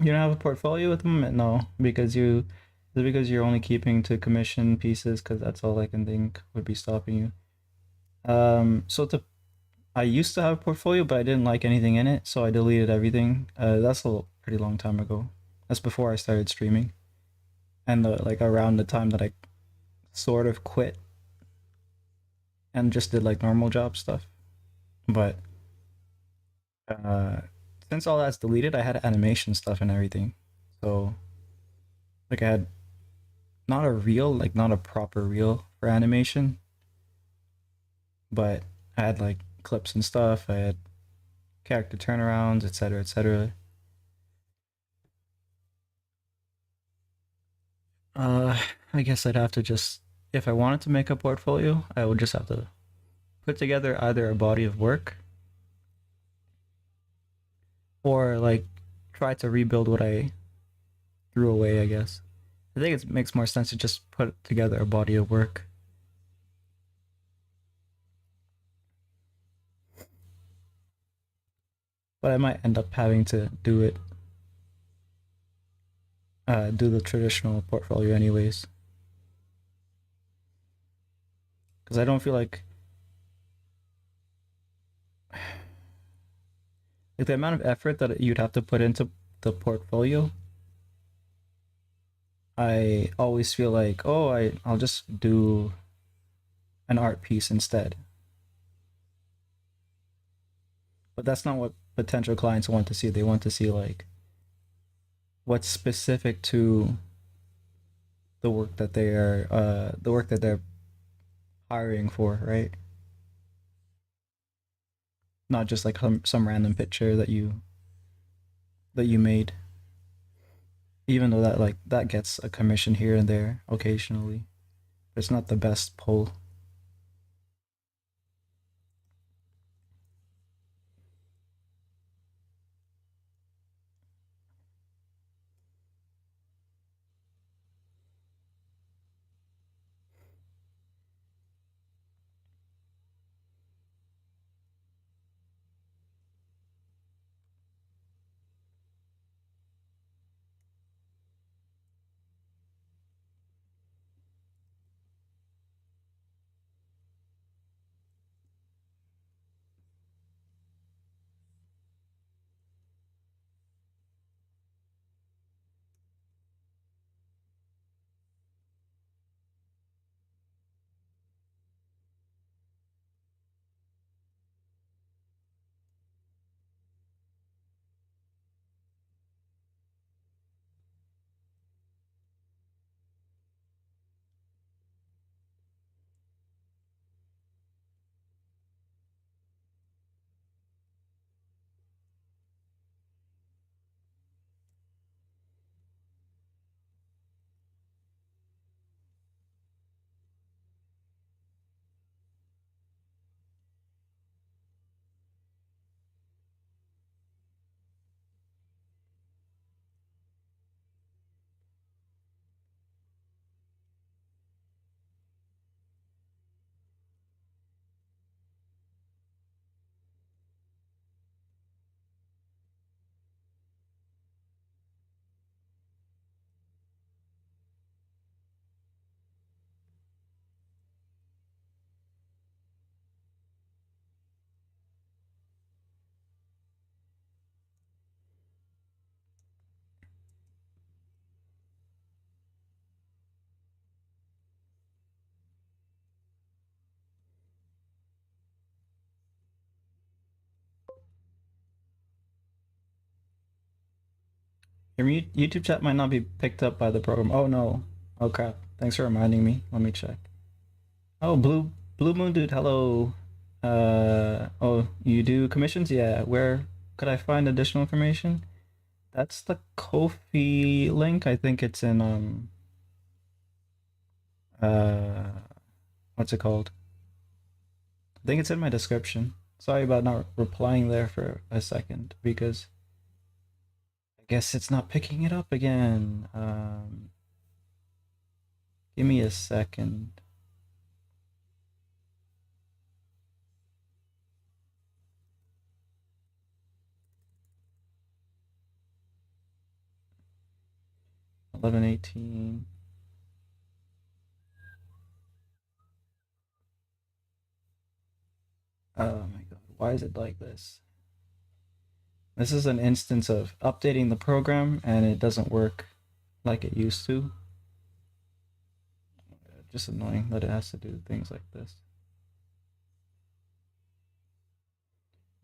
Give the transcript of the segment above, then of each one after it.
You don't have a portfolio at the moment? No, because you is it because you're only keeping to commission pieces? Because that's all I can think would be stopping you. So I used to have a portfolio, but I didn't like anything in it, so I deleted everything. That's pretty long time ago. That's before I started streaming, and like around the time that I sort of quit and just did like normal job stuff. But uh, since all that's deleted, I had animation stuff and everything. So like I had not a reel, like not a proper reel for animation, but I had like clips and stuff. I had character turnarounds, etc., etc. I guess I'd have to just, if I wanted to make a portfolio, I would just have to put together either a body of work or like try to rebuild what I threw away, I guess. I think it makes more sense to just put together a body of work. But I might end up having to do the traditional portfolio anyways. Because I don't feel like the amount of effort that you'd have to put into the portfolio, I always feel like, oh, I'll just do an art piece instead. But that's not what potential clients want to see. They want to see like what's specific to the work that they're hiring for, right? Not just like some random picture that you made. Even though that like that gets a commission here and there occasionally, but it's not the best pull. Your YouTube chat might not be picked up by the program. Oh no. Oh crap. Thanks for reminding me. Let me check. Oh, Blue Moon dude, hello. Oh, you do commissions? Yeah. Where could I find additional information? That's the Kofi link. I think it's in uh what's it called? I think it's in my description. Sorry about not replying there for a second because I guess it's not picking it up again. Give me a second. 11:18. Oh my god, why is it like this? This is an instance of updating the program and it doesn't work like it used to. Just annoying that it has to do things like this.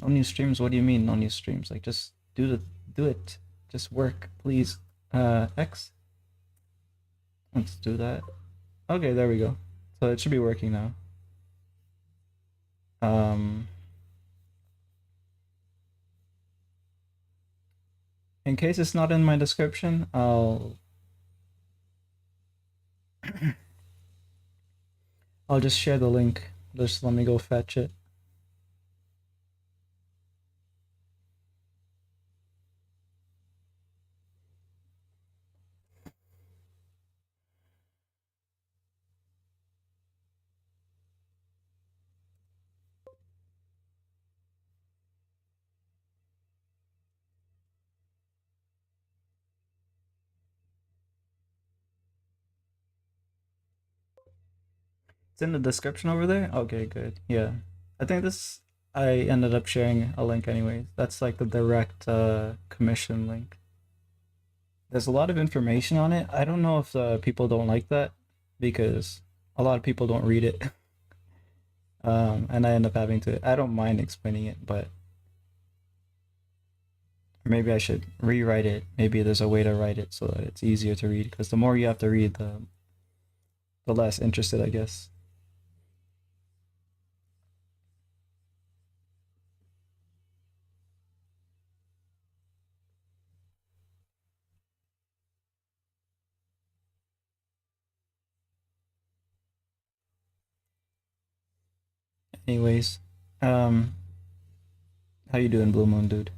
No new streams? What do you mean no new streams? Like just do it. Just work, please. X. Let's do that. Okay, there we go. So it should be working now. Um, in case it's not in my description, I'll just share the link. Just let me go fetch it. It's in the description over there? Okay, good. Yeah. I think this I ended up sharing a link anyways. That's like the direct commission link. There's a lot of information on it. I don't know if people don't like that because a lot of people don't read it. And I end up having to I don't mind explaining it, but maybe I should rewrite it. Maybe there's a way to write it so that it's easier to read because the more you have to read, the less interested, I guess. Anyways, um, how you doing, Blue Moon dude?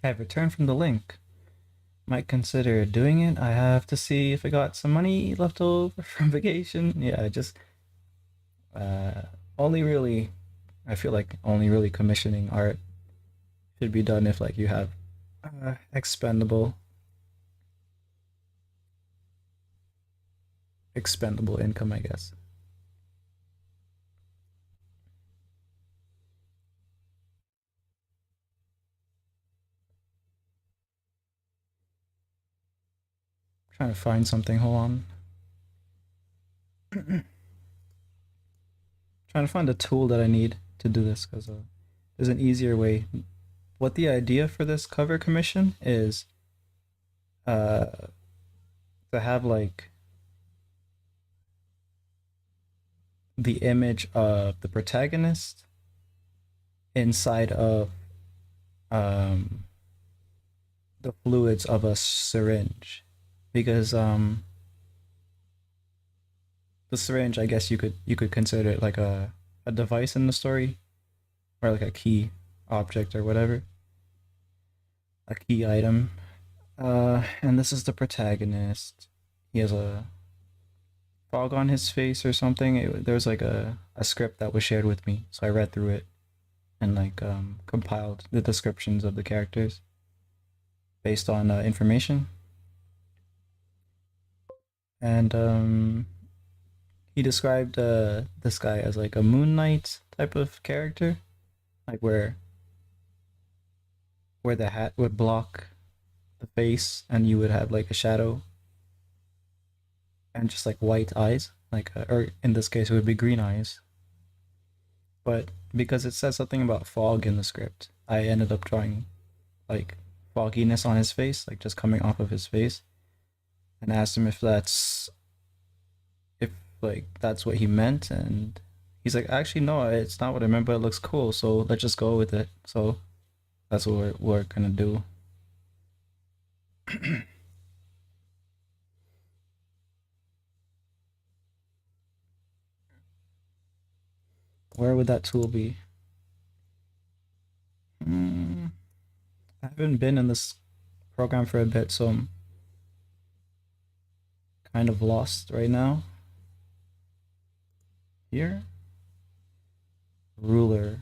I've returned from the link. Might consider doing it. I have to see if I got some money left over from vacation. Yeah, I just uh only really I feel like only really commissioning art should be done if like you have expendable income, I guess. Trying to find something. Hold on. Trying to find a tool that I need to do this because there's an easier way. What the idea for this cover commission is uh to have like the image of the protagonist inside of um the fluids of a syringe because the syringe, I guess you could consider it like a device in the story or like a key object or whatever, a key item. And this is the protagonist. He has a fog on his face or something. There was like a script that was shared with me, so I read through it and like compiled the descriptions of the characters based on information. And he described this guy as like a Moon Knight type of character, like where the hat would block the face and you would have like a shadow and just like white eyes, like or in this case it would be green eyes. But because it says something about fog in the script, I ended up drawing like fogginess on his face, like just coming off of his face, and asked him if like that's what he meant, and he's like, actually no, it's not what I meant, but it looks cool, so let's just go with it. So that's what we're gonna do. Where would that tool be? Hmm, I haven't been in this program for a bit, so I'm kind of lost right now. Here? Ruler.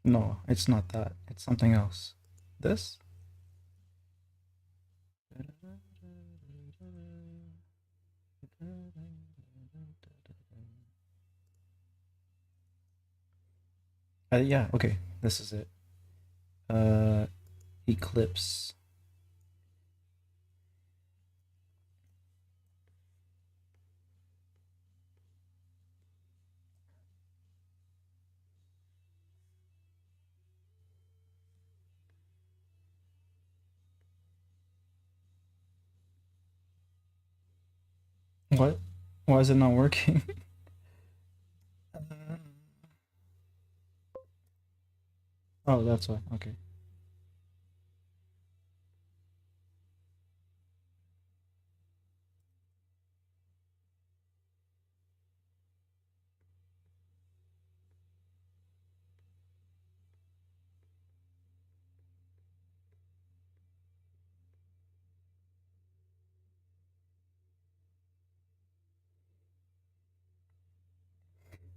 No, it's not that. It's something else. This? Yeah, okay. This is it. Uh, Eclipse. What? Why is it not working? Oh, that's why. Okay.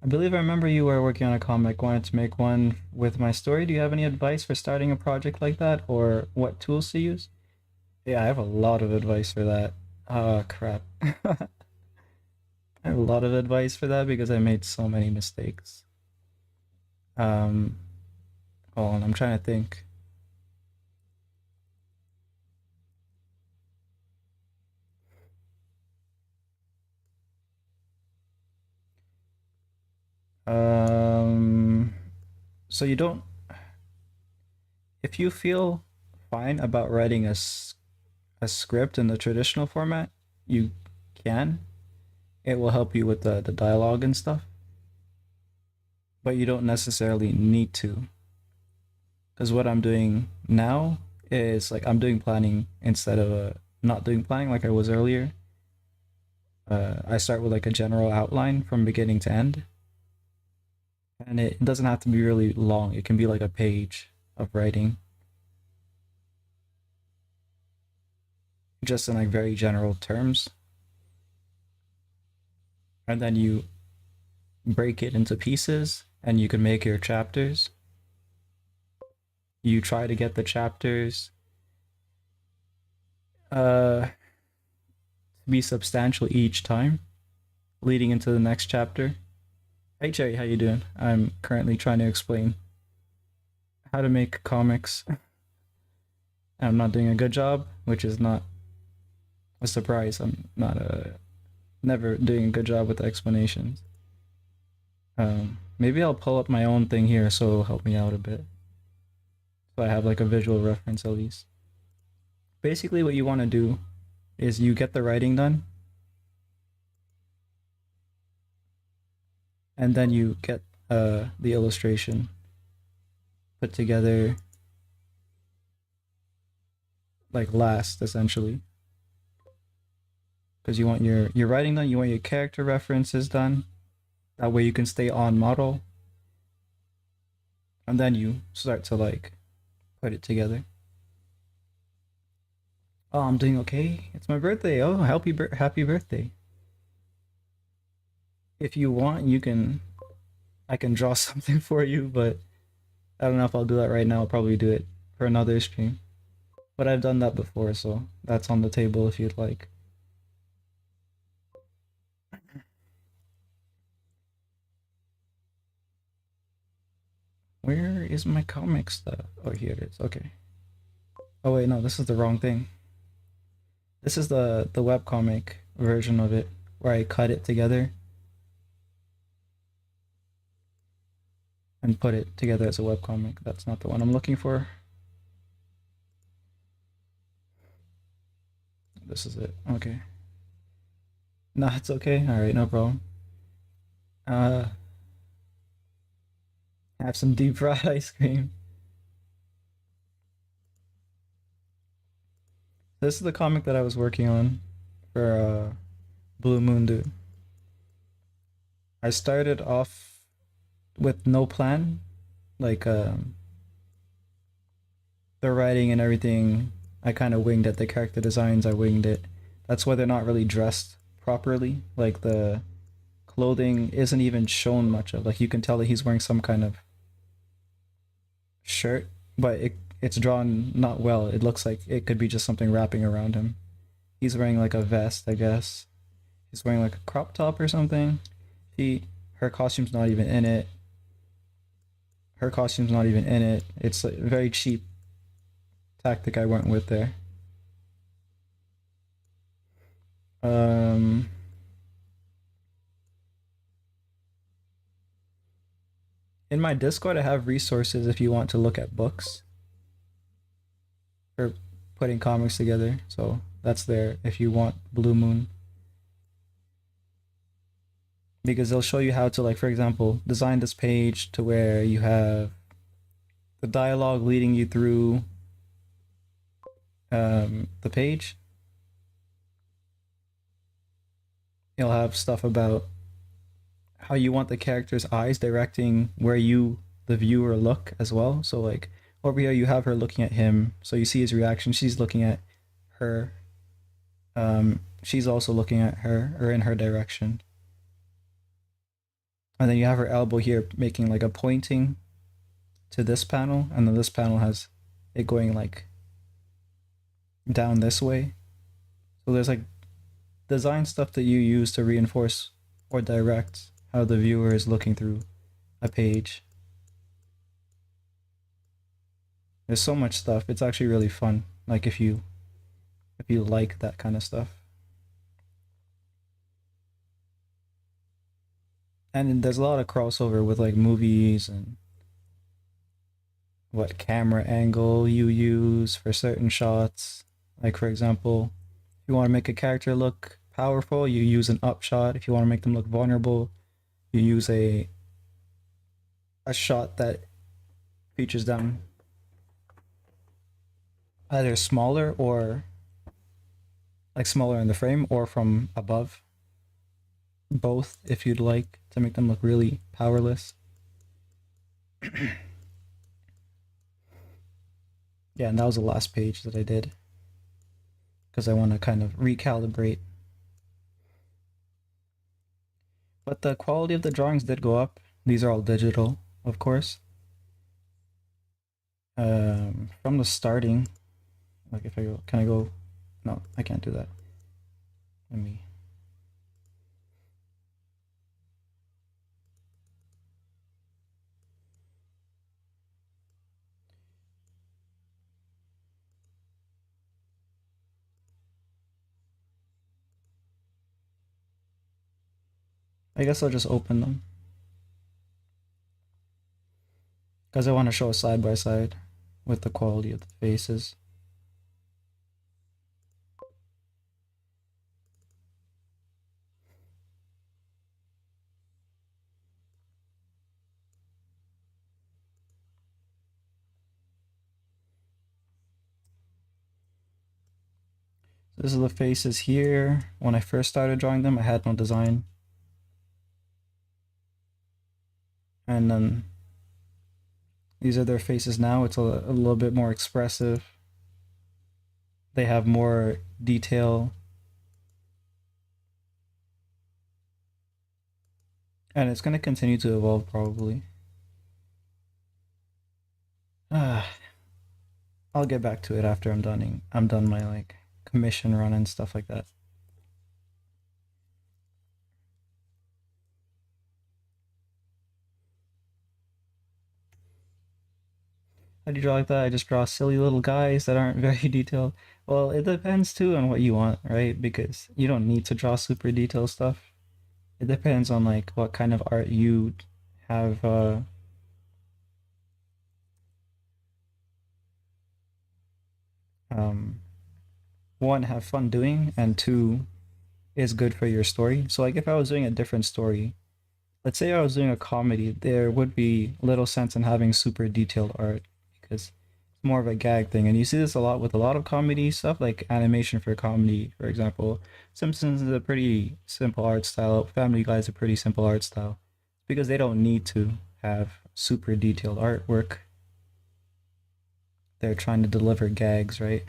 I believe I remember you were working on a comic, wanted to make one with my story. Do you have any advice for starting a project like that, or what tools to use? Yeah, I have a lot of advice for that. Oh, crap. I have a lot of advice for that because I made so many mistakes. Um, Hold on, I'm trying to think. Um, so you don't, if you feel fine about writing a script in the traditional format, you can. It will help you with the dialogue and stuff, but you don't necessarily need to. Because what I'm doing now is like I'm doing planning instead of not doing planning like I was earlier. I start with like a general outline from beginning to end, and it doesn't have to be really long. It can be like a page of writing, just in like very general terms, and then you break it into pieces, and you can make your chapters. You try to get the chapters to be substantial each time, leading into the next chapter. Hey Jerry, how you doing? I'm currently trying to explain how to make comics. I'm not doing a good job, which is not a surprise. I'm not never doing a good job with the explanations. Maybe I'll pull up my own thing here so it'll help me out a bit. So I have like a visual reference at least. Basically what you want to do is you get the writing done, and then you get the illustration put together like last essentially, because you want your writing done, you want your character references done, that way you can stay on model, and then you start to like put it together. Oh, I'm doing okay. It's my birthday. Oh, happy birthday. If you want, you can I can draw something for you, but I don't know if I'll do that right now. I'll probably do it for another stream. But I've done that before, so that's on the table if you'd like. Where is my comic stuff? Oh, here it is. Okay. Oh wait, no, this is the wrong thing. This is the webcomic version of it where I cut it together and put it together as a webcomic. That's not the one I'm looking for. This is it. Okay. No, it's okay. All right, no problem. Uh, have some deep fried ice cream. This is the comic that I was working on for Blue Moon Dude. I started off with no plan, like the writing and everything. I kind of winged it. The character designs, I winged it. That's why they're not really dressed properly. Like the clothing isn't even shown much of. Like you can tell that he's wearing some kind of shirt, but it's drawn not well. It looks like it could be just something wrapping around him. He's wearing like a vest, I guess. He's wearing like a crop top or something. Her costume's not even in it. Her costume's not even in it. It's a very cheap tactic I went with there. Um, in my Discord, I have resources if you want to look at books for putting comics together. So that's there if you want Blue Moon. Because they'll show you how to, like, for example, design this page to where you have the dialogue leading you through the page. You'll have stuff about how you want the character's eyes directing where you, the viewer, look as well. So, like, over here, you have her looking at him. So you see his reaction. She's looking at her. She's also looking at her or in her direction. And then you have her elbow here making like a pointing to this panel. And then this panel has it going like down this way. So there's like design stuff that you use to reinforce or direct how the viewer is looking through a page. There's so much stuff. It's actually really fun. Like if you like that kind of stuff. And there's a lot of crossover with like movies and what camera angle you use for certain shots. Like for example, if you want to make a character look powerful, you use an upshot. If you want to make them look vulnerable, you use a shot that features them either smaller or like smaller in the frame or from above. Both if you'd like to make them look really powerless. Yeah, and that was the last page that I did because I want to kind of recalibrate. But the quality of the drawings did go up. These are all digital, of course. From the starting, like if I go, can I go? No, I can't do that. Let me. I guess I'll just open them because I want to show a side by side with the quality of the faces. This is the faces here. When I first started drawing them, I had no design. And then These are their faces now. It's a little bit more expressive. They have more detail, and it's going to continue to evolve probably. Ah, I'll get back to it after I'm done my like commission run and stuff like that. How do you draw like that? I just draw silly little guys that aren't very detailed. Well, it depends too on what you want, right? Because you don't need to draw super detailed stuff. It depends on like what kind of art you have um one have fun doing, and two is good for your story. So like if I was doing a different story, let's say I was doing a comedy, there would be little sense in having super detailed art because it's more of a gag thing. And you see this a lot with a lot of comedy stuff, like animation for comedy, for example. Simpsons is a pretty simple art style. Family Guy is a pretty simple art style because they don't need to have super detailed artwork. They're trying to deliver gags, right?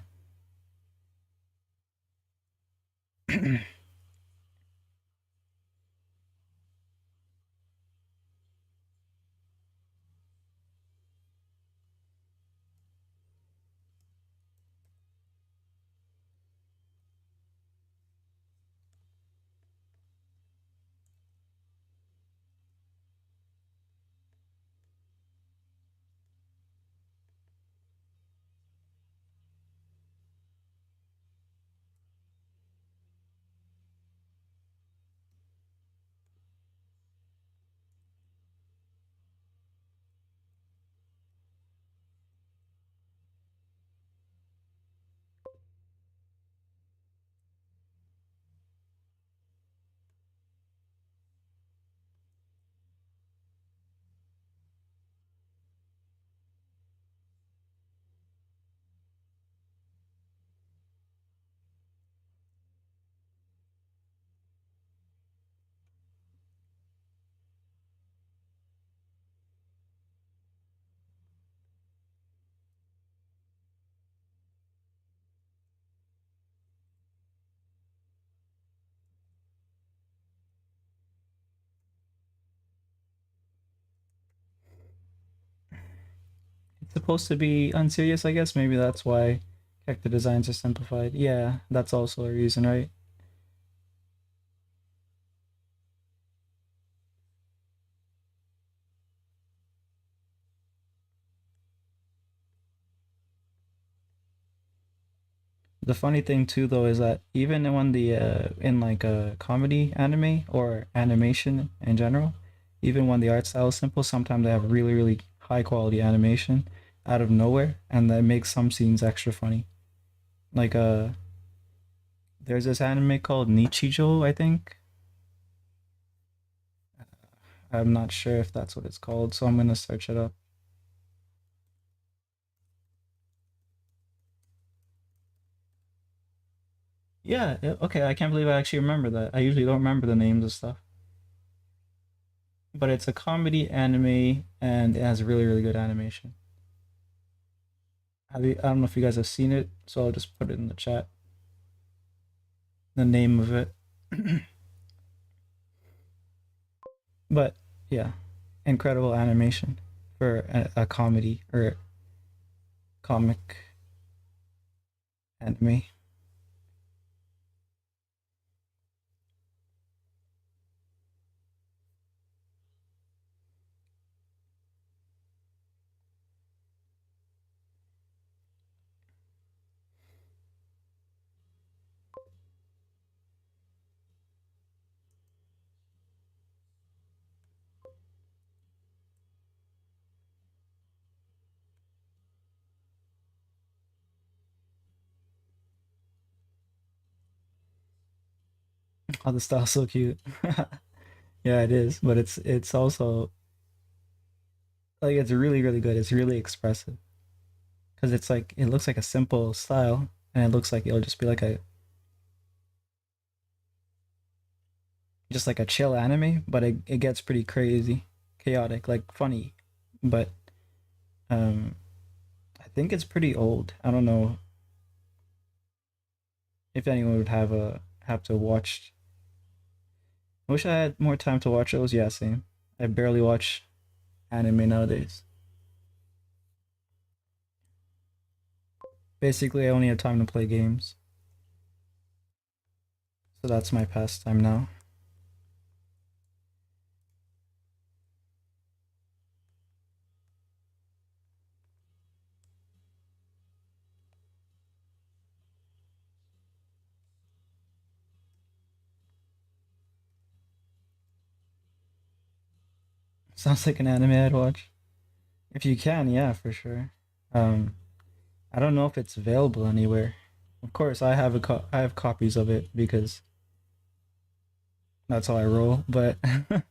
It's supposed to be unserious, I guess. Maybe that's why character designs are simplified. Yeah, that's also a reason, right? The funny thing too, though, is that even when the in like a comedy anime or animation in general, even when the art style is simple, sometimes they have really really high quality animation out of nowhere, and that makes some scenes extra funny. Like there's this anime called Nichijou, I think. I'm not sure if that's what it's called, so I'm gonna search it up. Yeah, okay. I can't believe I actually remember that. I usually don't remember the names of stuff, but it's a comedy anime and it has really really good animation. Have you? I don't know if you guys have seen it, so I'll just put it in the chat. The name of it, but yeah, incredible animation for a comedy or comic anime. Oh, the style's so cute. Yeah, it is, but it's also like it's really really good. It's really expressive because it's like it looks like a simple style, and it looks like it'll just be like a just like a chill anime, but it gets pretty crazy, chaotic, like funny, but Um, I think it's pretty old. I don't know if anyone would have to watch. I wish I had more time to watch those. Yeah, same. I barely watch anime nowadays. Basically, I only have time to play games, so that's my pastime now. Sounds like an anime I'd watch. If you can, yeah, for sure. Um, I don't know if it's available anywhere. Of course, I have copies of it because that's how I roll. But I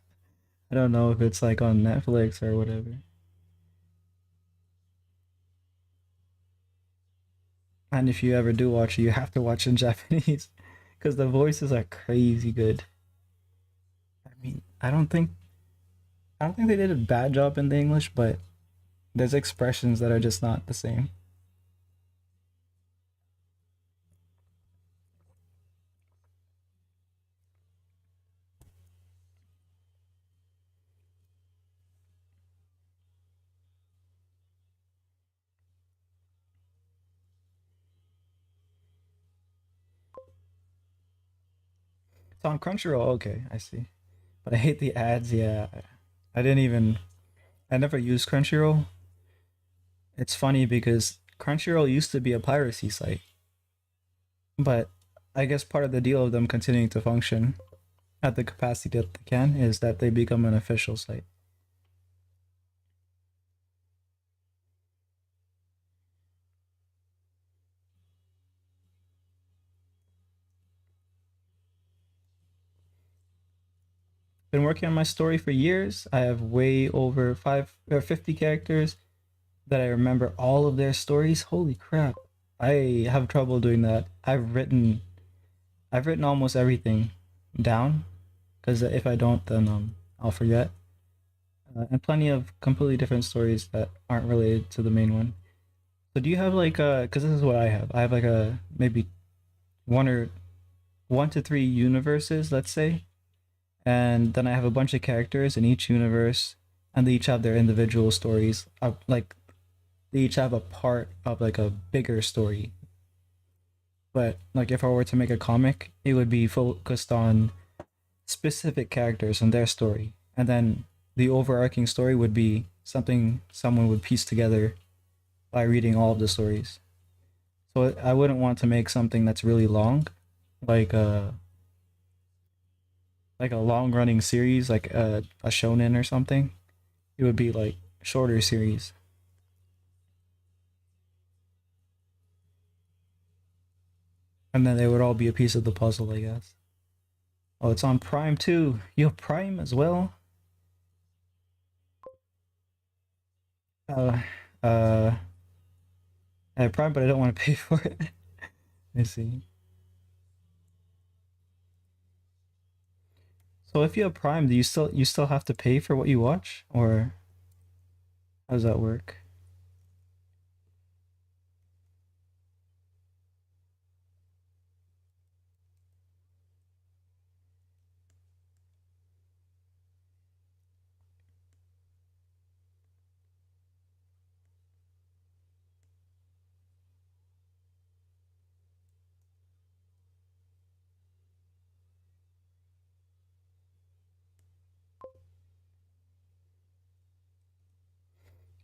don't know if it's like on Netflix or whatever. And if you ever do watch it, you have to watch in Japanese because the voices are crazy good. I mean, I don't think they did a bad job in the English, but there's expressions that are just not the same. It's on Crunchyroll. Okay, I see. But I hate the ads. Yeah, I didn't even. I never used Crunchyroll. It's funny because Crunchyroll used to be a piracy site, but I guess part of the deal of them continuing to function at the capacity that they can is that they become an official site. Been working on my story for years. I have way over 50 characters that I remember all of their stories. Holy crap. I have trouble doing that. I've written almost everything down because if I don't then I'll forget. And plenty of completely different stories that aren't related to the main one. So do you have like cuz this is what I have. I have like a maybe one or one to three universes, let's say. And then I have a bunch of characters in each universe and they each have their individual stories. Like they each have a part of like a bigger story. But like if I were to make a comic, it would be focused on specific characters and their story. And then the overarching story would be something someone would piece together by reading all of the stories. So I wouldn't want to make something that's really long, like a long running series, like a shonen or something. It would be like shorter series, and then they would all be a piece of the puzzle, I guess. Oh, it's on Prime too. You have Prime as well. Uh, uh, I have Prime, but I don't want to pay for it. Let me see. So if you have Prime, do you still have to pay for what you watch, or how does that work?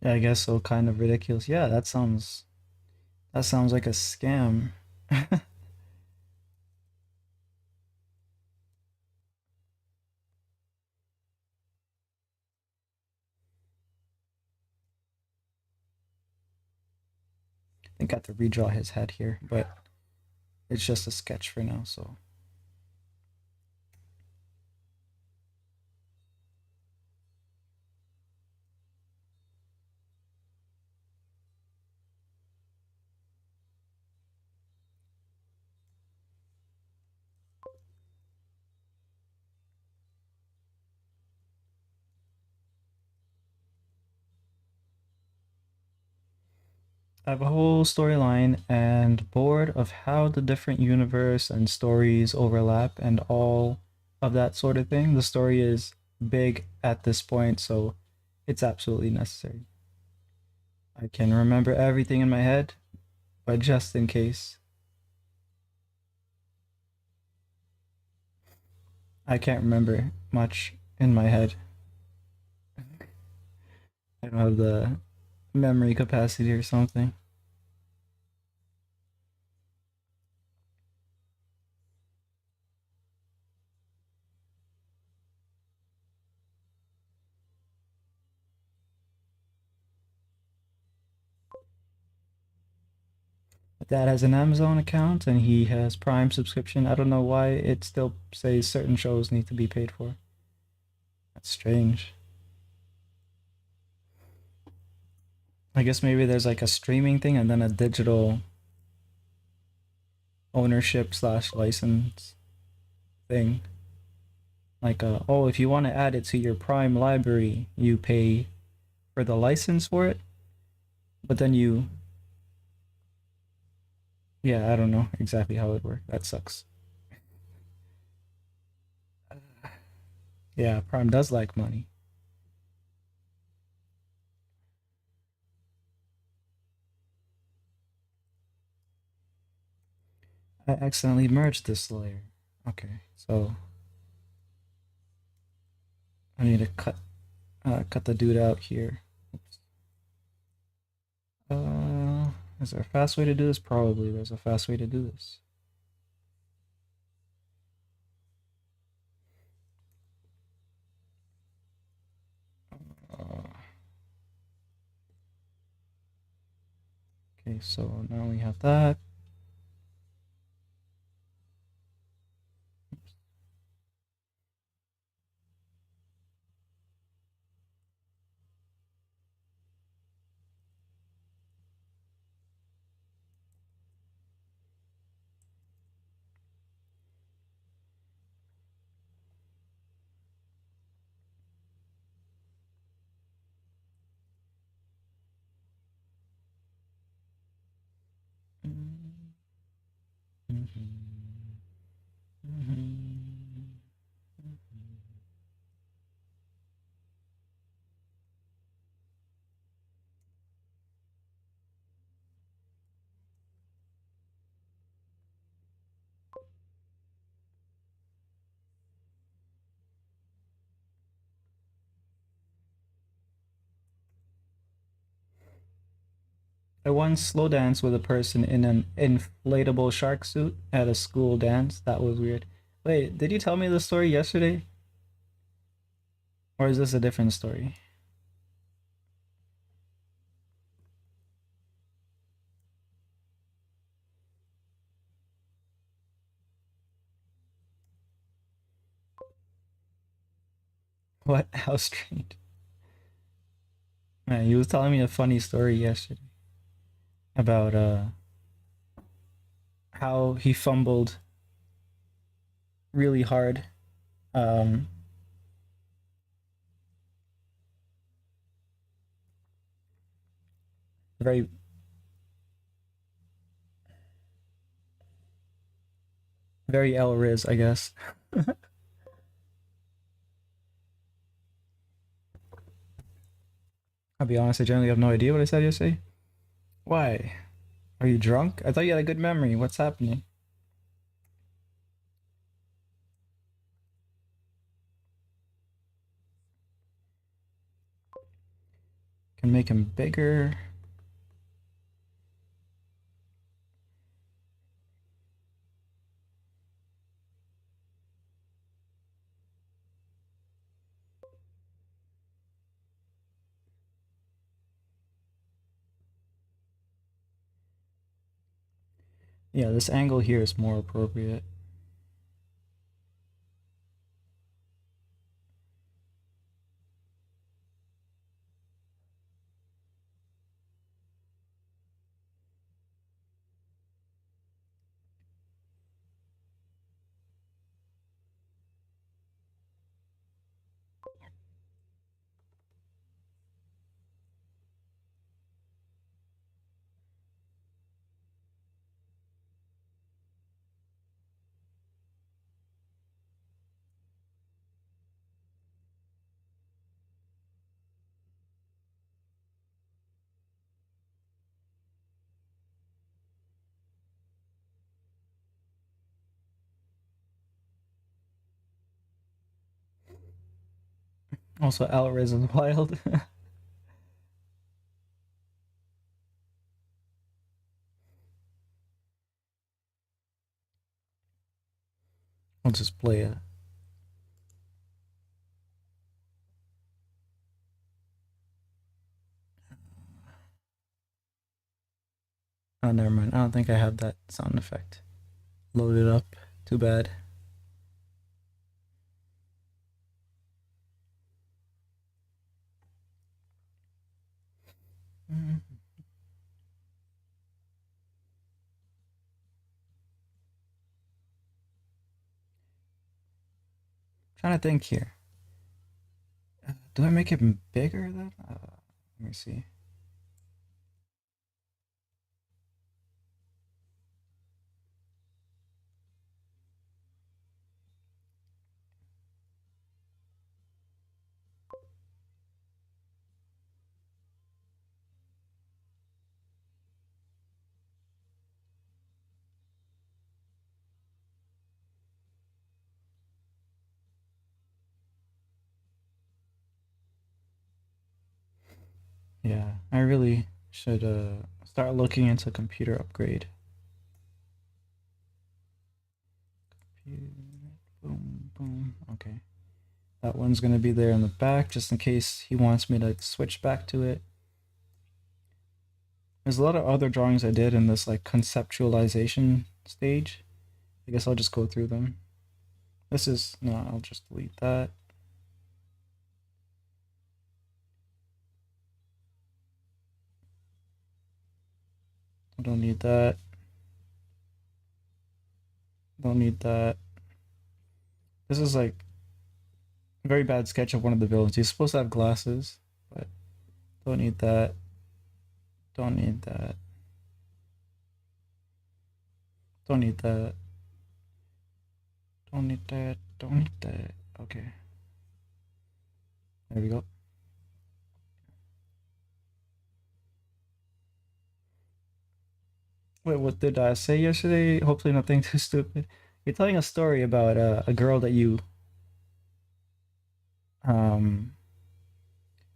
Yeah, I guess so. Kind of ridiculous. Yeah, that sounds like a scam. I think I have to redraw his head here, but it's just a sketch for now. So I have a whole storyline and bored of how the different universe and stories overlap and all of that sort of thing. The story is big at this point, so it's absolutely necessary. I can remember everything in my head, but just in case, I can't remember much in my head. I don't have the memory capacity or something. My dad has an Amazon account and he has Prime subscription. I don't know why it still says certain shows need to be paid for. That's strange. I guess maybe there's like a streaming thing and then a digital ownership slash license thing. Like, oh, if you want to add it to your Prime library, you pay for the license for it, but then you, yeah, I don't know exactly how it works. That sucks. Yeah, Prime does like money. I accidentally merged this layer. Okay, so I need to cut the dude out here. Oops. Uh, is there a fast way to do this? Probably there's a fast way to do this. Uh, okay, so now we have that. I once slow danced with a person in an inflatable shark suit at a school dance. That was weird. Wait, did you tell me the story yesterday? Or is this a different story? What? How strange. Man, you was telling me a funny story yesterday about how he fumbled really hard. Um very very El Riz, I guess. I'll be honest, I generally have no idea what I said yesterday. Why? Are you drunk? I thought you had a good memory. What's happening? Can make him bigger. Yeah, this angle here is more appropriate. Also, Alvarez is wild. I'll just play it. Oh, never mind. I don't think I have that sound effect loaded up. Too bad. Mm. Trying to think here. Do I make it bigger then? Let me see. Yeah, I really should start looking into computer upgrade. Boom, boom. Okay. That one's gonna be there in the back just in case he wants me to switch back to it. There's a lot of other drawings I did in this like conceptualization stage. I guess I'll just go through them. This is no, I'll just delete that. I don't need that. Don't need that. This is like a very bad sketch of one of the villains. He's supposed to have glasses, but don't need that. Don't need that. Don't need that. Don't need that. Don't need that. Okay. There we go. Wait, what did I say yesterday? Hopefully nothing too stupid. You're telling a story about a girl that you um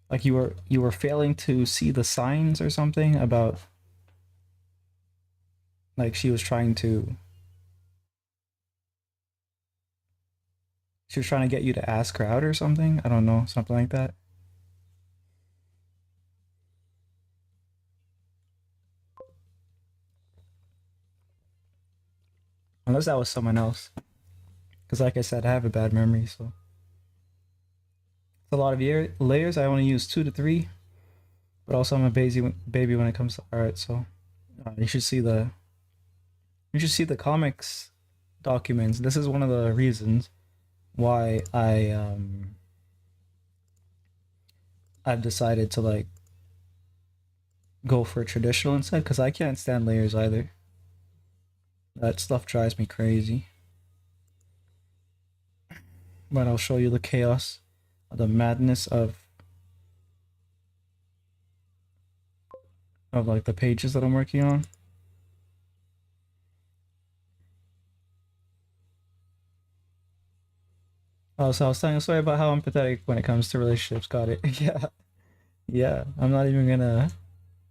like you were failing to see the signs or something about like she was trying to get you to ask her out or something. I don't know, something like that. Unless that was someone else. Because like I said, I have a bad memory, so it's a lot of layers. I only use 2 to 3, but also I'm a baby when it comes to art. So you should see the comics documents. This is one of the reasons why I've decided to like go for traditional instead because I can't stand layers either. That stuff drives me crazy. But I'll show you the chaos, the madness of like the pages that I'm working on. Oh, so I was telling a story about how I'm pathetic when it comes to relationships. Got it. Yeah, yeah. I'm not even gonna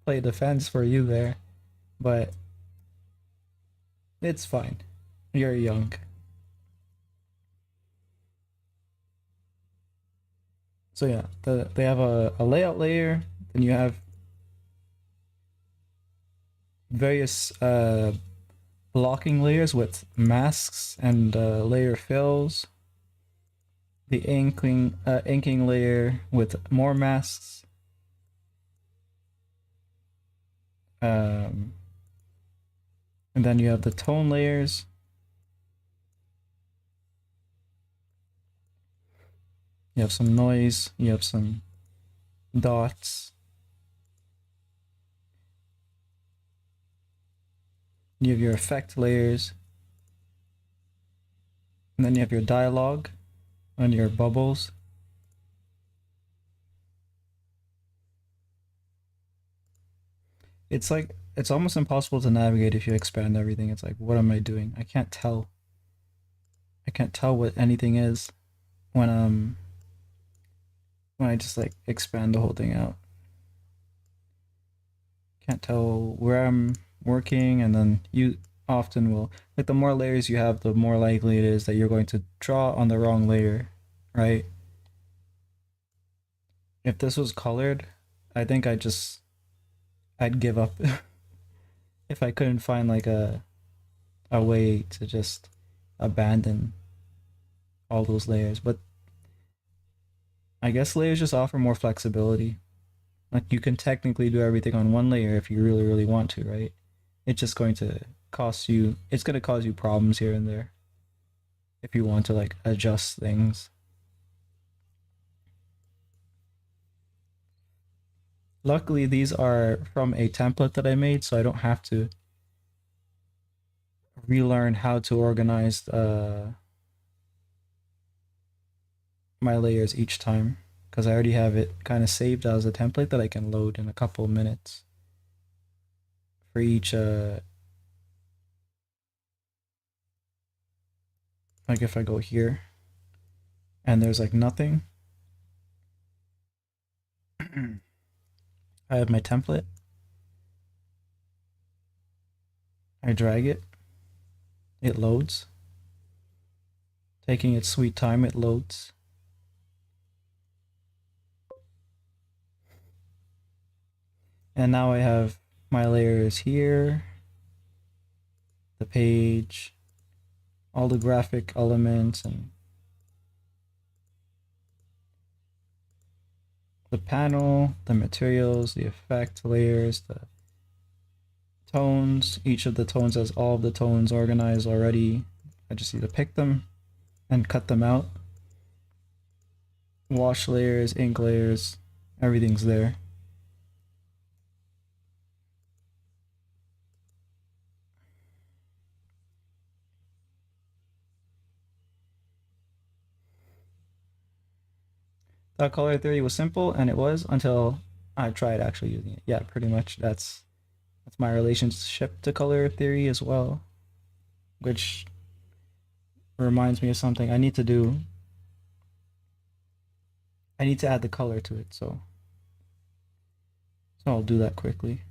play defense for you there, but it's fine. You're young. So yeah, they have a layout layer, then you have various blocking layers with masks and layer fills. The inking layer with more masks. Um, and then you have the tone layers. You have some noise. You have some dots. You have your effect layers. And then you have your dialogue and your bubbles. It's like it's almost impossible to navigate if you expand everything. It's like, what am I doing? I can't tell. I can't tell what anything is when when I just like expand the whole thing out. Can't tell where I'm working, and then you often will, like, the more layers you have, the more likely it is that you're going to draw on the wrong layer, right? If this was colored, I think I'd give up if I couldn't find like a way to just abandon all those layers. But I guess layers just offer more flexibility. Like, you can technically do everything on one layer if you really, really want to, right? It's just going to it's going to cause you problems here and there if you want to like adjust things. Luckily, these are from a template that I made, so I don't have to relearn how to organize my layers each time because I already have it kind of saved as a template that I can load in a couple of minutes for each like if I go here and there's like nothing, I have my template, I drag it, it loads, taking its sweet time, it loads. And now I have my layers here, the page, all the graphic elements, and the panel, the materials, the effect layers, the tones. Each of the tones has all of the tones organized already. I just need to pick them and cut them out. Wash layers, ink layers, everything's there. That color theory was simple, and it was until I tried actually using it. Yeah, pretty much that's my relationship to color theory as well, which reminds me of something I need to do. I need to add the color to it, so I'll do that quickly.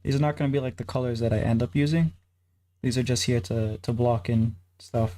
These are not going to be like the colors that I end up using. These are just here to block in stuff.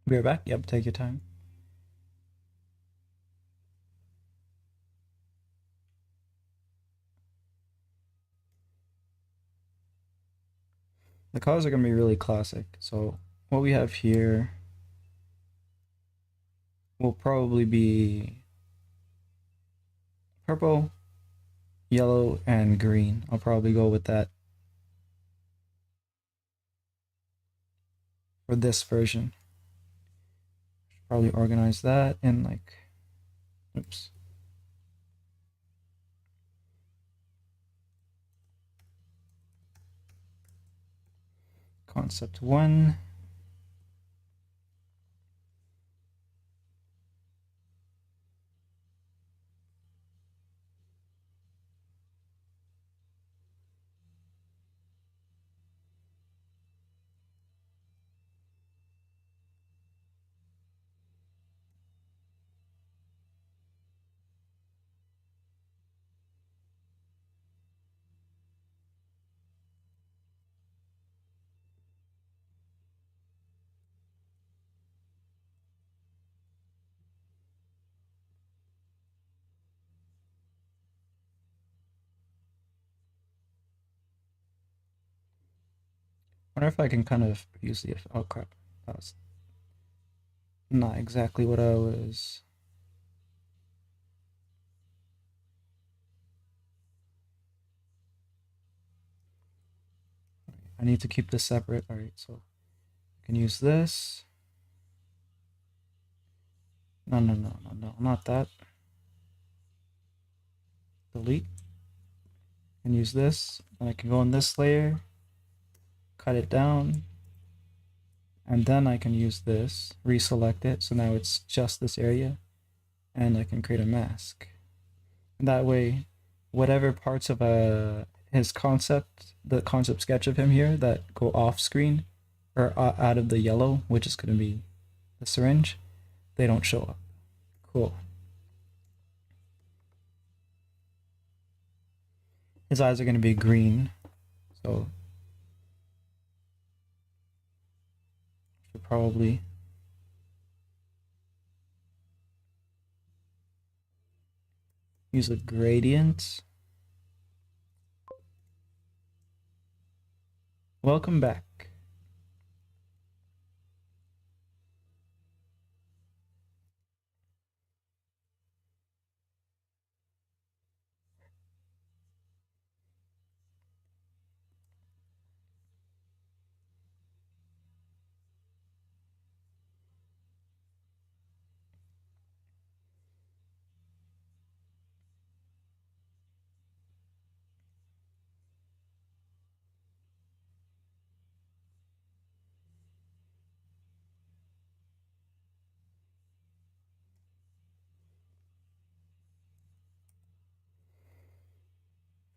Be right back. Yep, take your time. The colors are going to be really classic. So what we have here will probably be purple, yellow, and green. I'll probably go with that for this version. Probably organize that in like, oops. Concept 1. wonder if I can kind of use the, oh crap, that's not exactly what I was. I need to keep this separate. All right, so I can use this. No, no, no, no, no, not that. Delete. And use this. And I can go in this layer, cut it down, and then I can use this, reselect it. So now it's just this area, and I can create a mask. And that way, whatever parts of his concept, the concept sketch of him here that go off screen, or out of the yellow, which is going to be the syringe, they don't show up. Cool. His eyes are going to be green, so should probably use a gradient. Welcome back.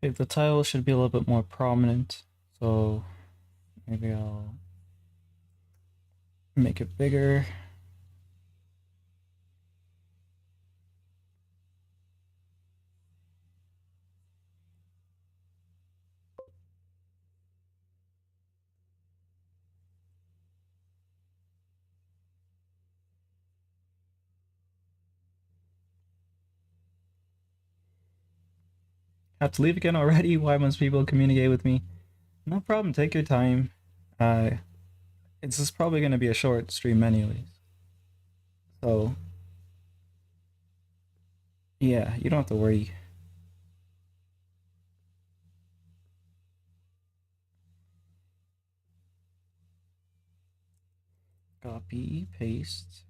If the title should be a little bit more prominent, so maybe I'll make it bigger. Have to leave again already? Why must people communicate with me? No problem, take your time. Uh, it's just probably going to be a short stream anyways. So, yeah, you don't have to worry. Copy, paste.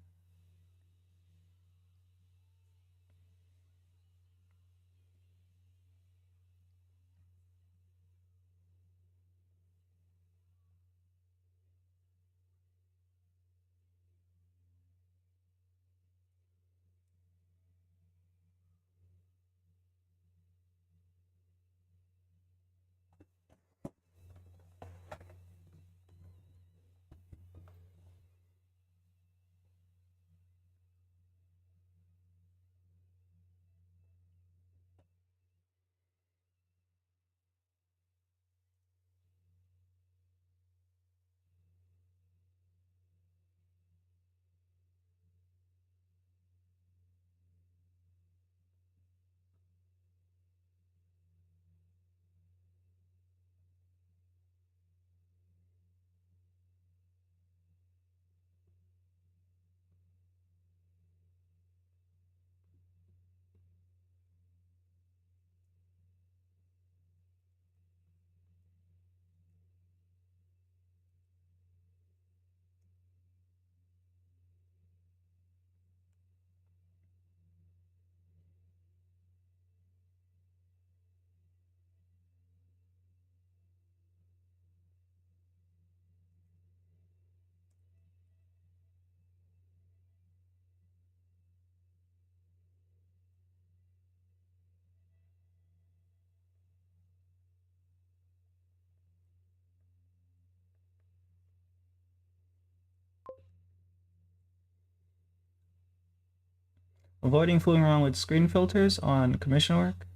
Avoiding fooling around with screen filters on commission work.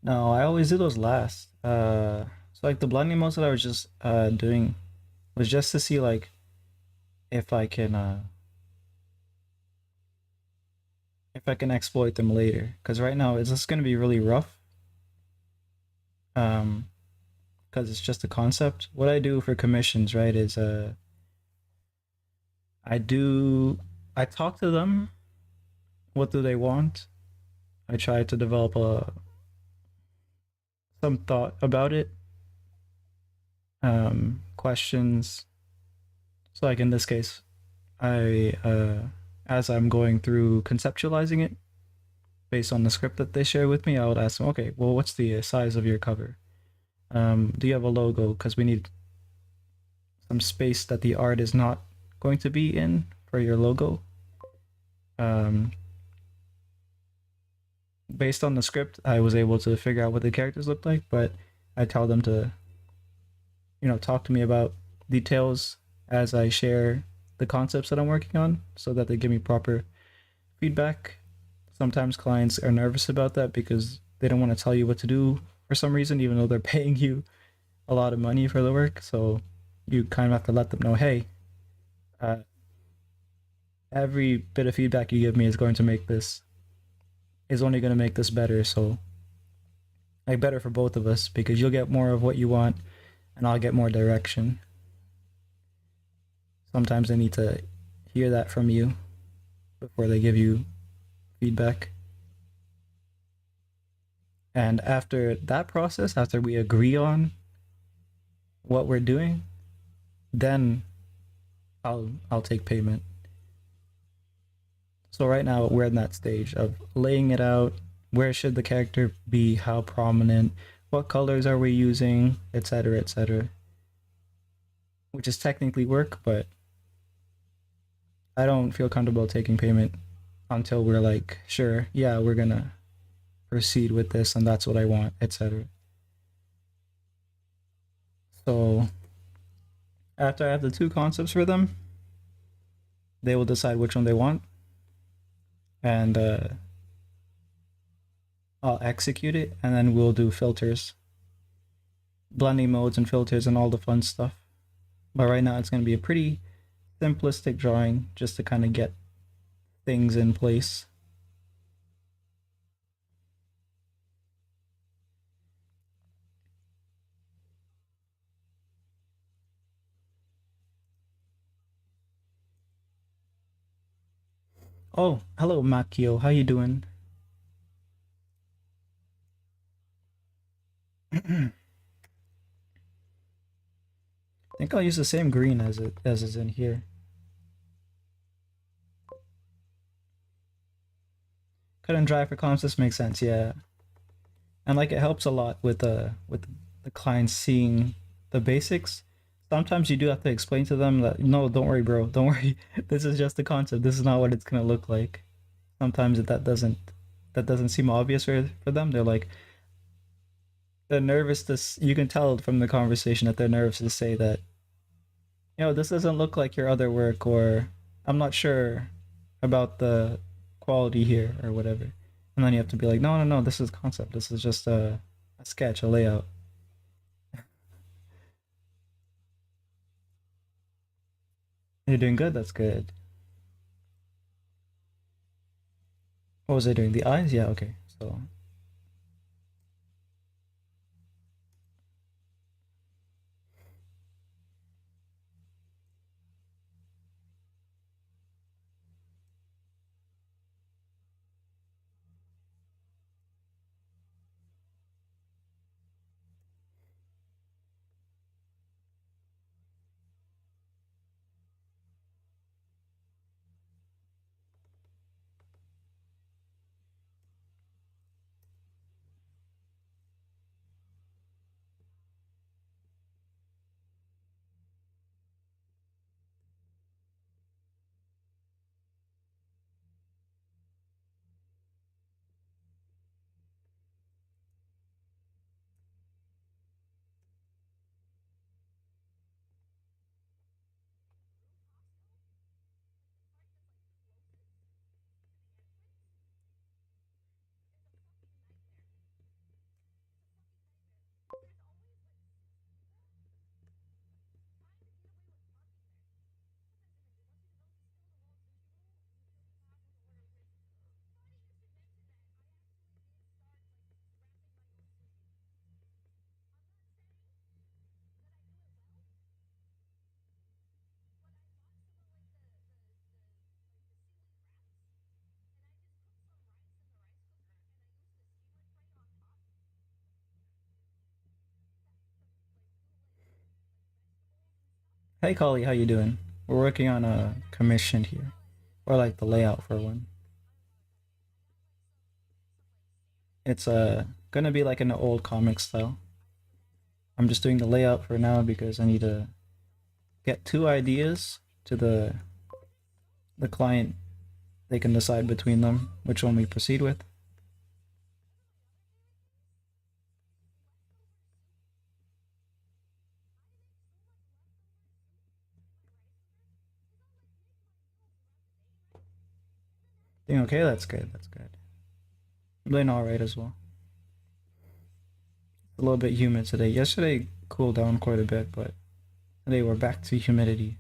No, I always do those last. So like the blending modes that I was just doing was just to see like if I can exploit them later. Because right now it's just gonna be really rough. Um, because it's just a concept. What I do for commissions, right, is I do I talk to them. What do they want? I try to develop a some thought about it, questions. So like in this case, I as I'm going through conceptualizing it based on the script that they share with me, I would ask them, okay, well, what's the size of your cover? Do you have a logo? Because we need some space that the art is not going to be in for your logo. Um, Based on the script, I was able to figure out what the characters look like, but I tell them to, talk to me about details as I share the concepts that I'm working on so that they give me proper feedback. Sometimes clients are nervous about that because they don't want to tell you what to do for some reason, even though they're paying you a lot of money for the work. So you kind of have to let them know, hey, uh, every bit of feedback you give me is only going to make this better. So like better for both of us because you'll get more of what you want and I'll get more direction. Sometimes they need to hear that from you before they give you feedback. And after that process, after we agree on what we're doing, then I'll take payment. So right now we're in that stage of laying it out. Where should the character be? How prominent? What colors are we using? Etc. Etc. Which is technically work, but I don't feel comfortable taking payment until we're like, sure, yeah, we're gonna proceed with this, and that's what I want, etc. So after I have the two concepts for them, they will decide which one they want, and I'll execute it, and then we'll do filters, blending modes, and filters, and all the fun stuff. But right now, it's going to be a pretty simplistic drawing just to kind of get things in place. Oh, hello, Makio. How you doing? I think I'll use the same green as is in here. Cut and dry for columns. This makes sense. Yeah, and like it helps a lot with the clients seeing the basics. Sometimes you do have to explain to them that no, don't worry, bro, don't worry. This is just a concept. This is not what it's gonna look like. Sometimes that doesn't seem obvious for them. They're nervous to. You can tell from the conversation that they're nervous to say that this doesn't look like your other work, or I'm not sure about the quality here or whatever. And then you have to be like, no, no, no, this is concept. This is just a sketch, a layout. You're doing good. That's good. What was I doing? The eyes? Yeah, okay. So, Hey, Collie, how you doing? We're working on a commission here, or like the layout for one. It's gonna be like an old comic style. I'm just doing the layout for now because I need to get two ideas to the client. They can decide between them which one we proceed with. Doing okay? That's good. That's good. I'm doing all right as well. A little bit humid today. Yesterday cooled down quite a bit, but today we're back to humidity.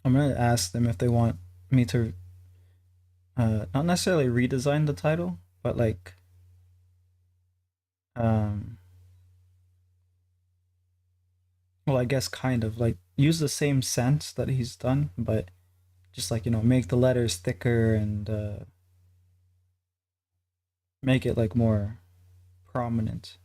I'm gonna ask them if they want me to not necessarily redesign the title, but like um well, I guess kind of like use the same sense that he's done, but just like, make the letters thicker and make it like more prominent.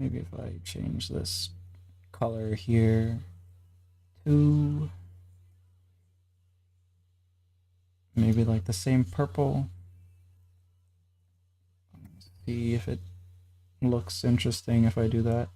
Maybe if I change this color here to maybe like the same purple. See if it looks interesting if I do that.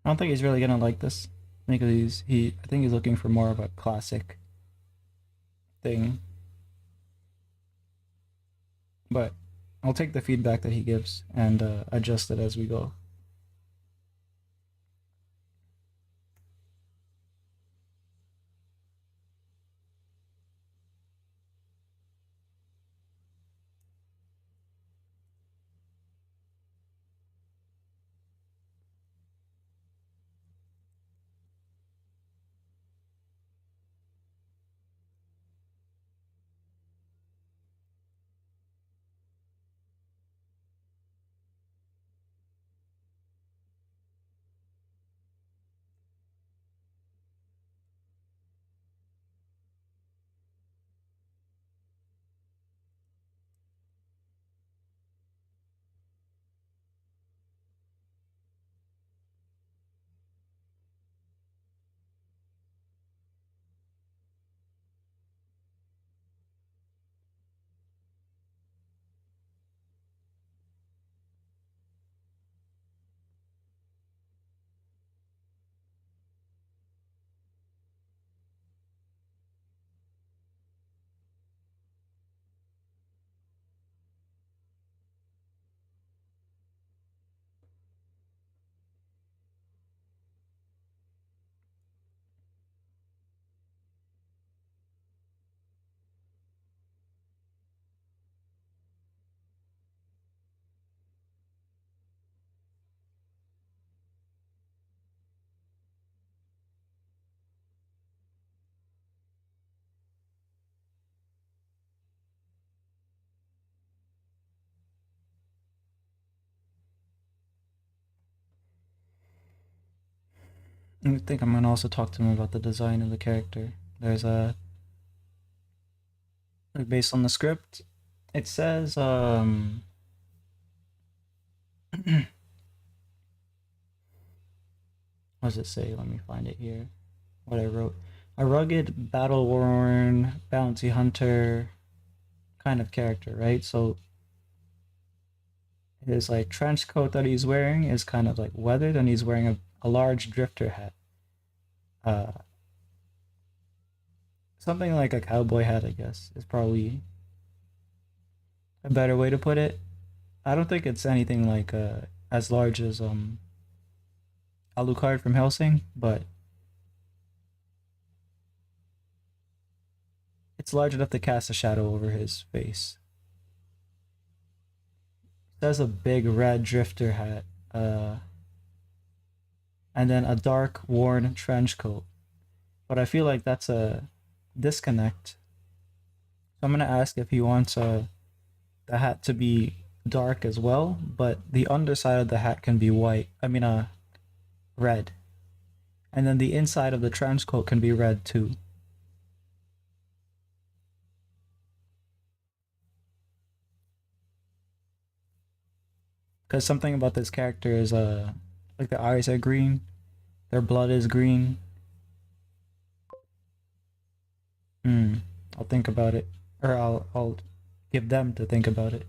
I don't think he's really gonna like this because I think he's looking for more of a classic thing. But I'll take the feedback that he gives and adjust it as we go. I think I'm gonna also talk to him about the design of the character. There's a like based on the script, it says what does it say? Let me find it here. What I wrote. A rugged, battle worn, bounty hunter kind of character, right? So his like trench coat that he's wearing is kind of like weathered and he's wearing a large drifter hat. Uh Something like a cowboy hat, I guess, is probably a better way to put it. I don't think it's anything like as large as Alucard from Helsing, but it's large enough to cast a shadow over his face. There's a big red drifter hat, uh, and then a dark worn trench coat. But I feel like that's a disconnect. So I'm gonna ask if he wants the hat to be dark as well, but the underside of the hat can be white. I mean, red, and then the inside of the trench coat can be red too. Because something about this character is like their eyes are green, their blood is green. Hmm. I'll think about it, or I'll give them to think about it.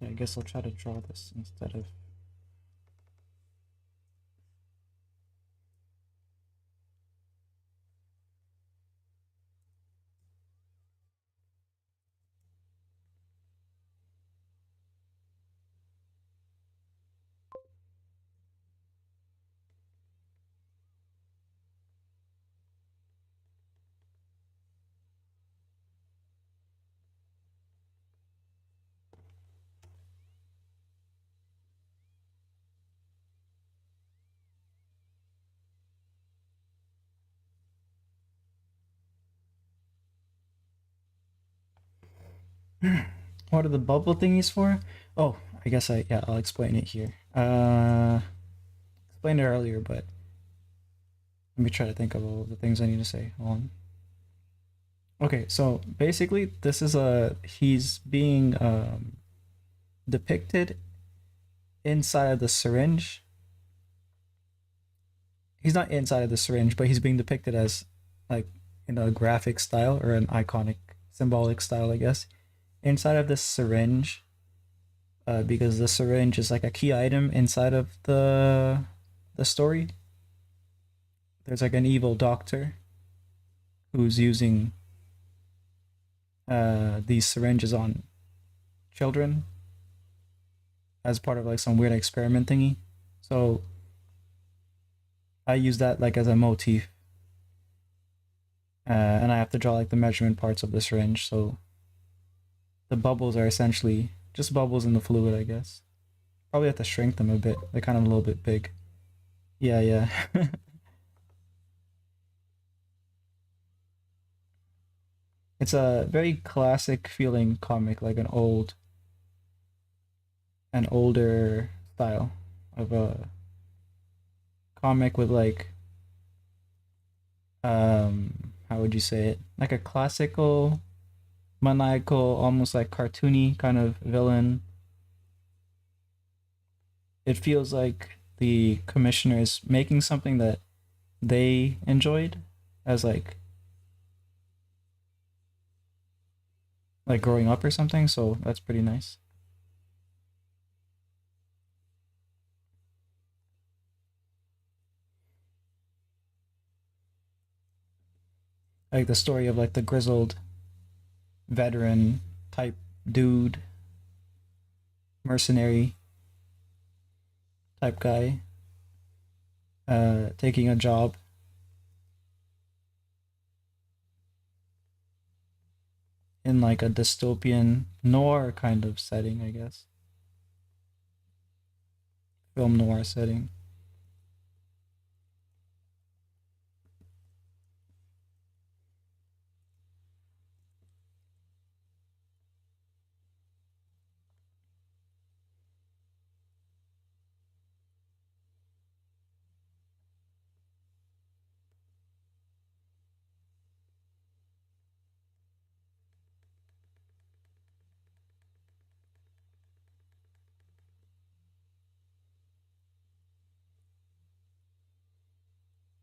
Yeah, I guess I'll try to draw this instead of. What are the bubble thingies for? Oh, I guess I'll explain it here. Explained it earlier, but let me try to think of all the things I need to say. Hold on. Okay, so basically, this is a he's being depicted inside of the syringe. He's not inside of the syringe, but he's being depicted as like in a graphic style or an iconic, symbolic style, I guess, inside of this syringe. Because the syringe is like a key item inside of the story. There's like an evil doctor who's using these syringes on children as part of like some weird experiment thingy. So I use that like as a motif, and I have to draw like the measurement parts of the syringe. So the bubbles are essentially just bubbles in the fluid, I guess. Probably have to shrink them a bit. They're kind of a little bit big. Yeah, yeah. It's a very classic feeling comic, like an older style of a comic with like how would you say it? Like a classical, maniacal, almost like cartoony kind of villain. It feels like the commissioner is making something that they enjoyed as like growing up or something, so that's pretty nice. Like the story of like the grizzled veteran type dude, mercenary type guy, taking a job in like a dystopian noir kind of setting, I guess. Film noir setting.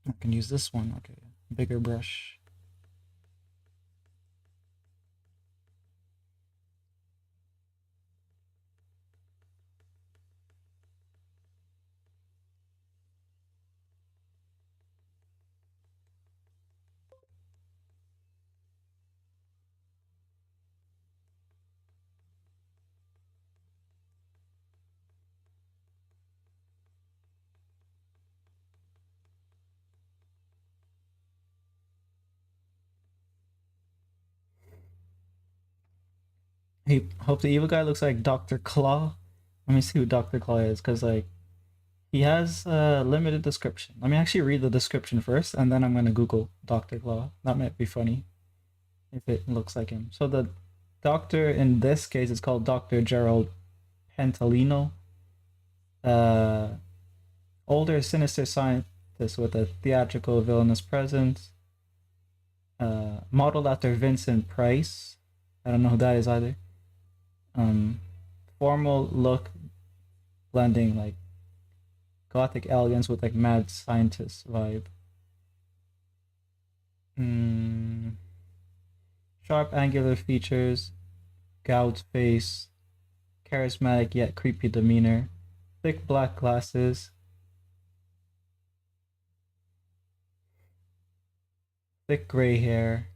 I can use this one. Okay, bigger brush. Hey, hope the evil guy looks like Dr. Claw. Let me see who Dr. Claw is, because like he has a limited description. Let me actually read the description first, and then I'm gonna Google Dr. Claw. That might be funny if it looks like him. So the doctor in this case is called Dr. Gerald Pentalino. Uh, older sinister scientist with a theatrical villainous presence. Modeled after Vincent Price. I don't know who that is either. Um, Formal look blending like gothic elegance with like mad scientist vibe. Mm, sharp angular features, gout face, charismatic yet creepy demeanor, thick black glasses, thick gray hair,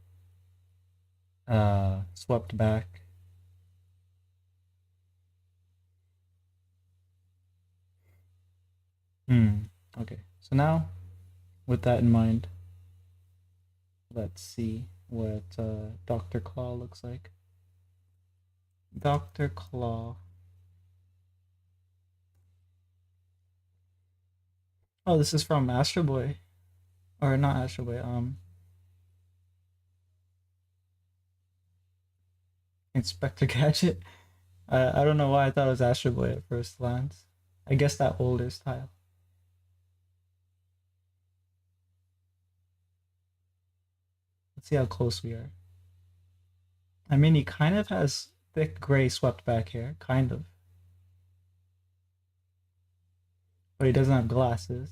swept back. Hmm. Okay. So now, with that in mind, let's see what Dr. Claw looks like. Dr. Claw. Oh, this is from Astro Boy. Or not Astro Boy, Inspector Gadget. I don't know why I thought it was Astro Boy at first glance. I guess that older style. Let's see how close we are. I mean, he kind of has thick gray swept back hair, kind of, but he doesn't have glasses.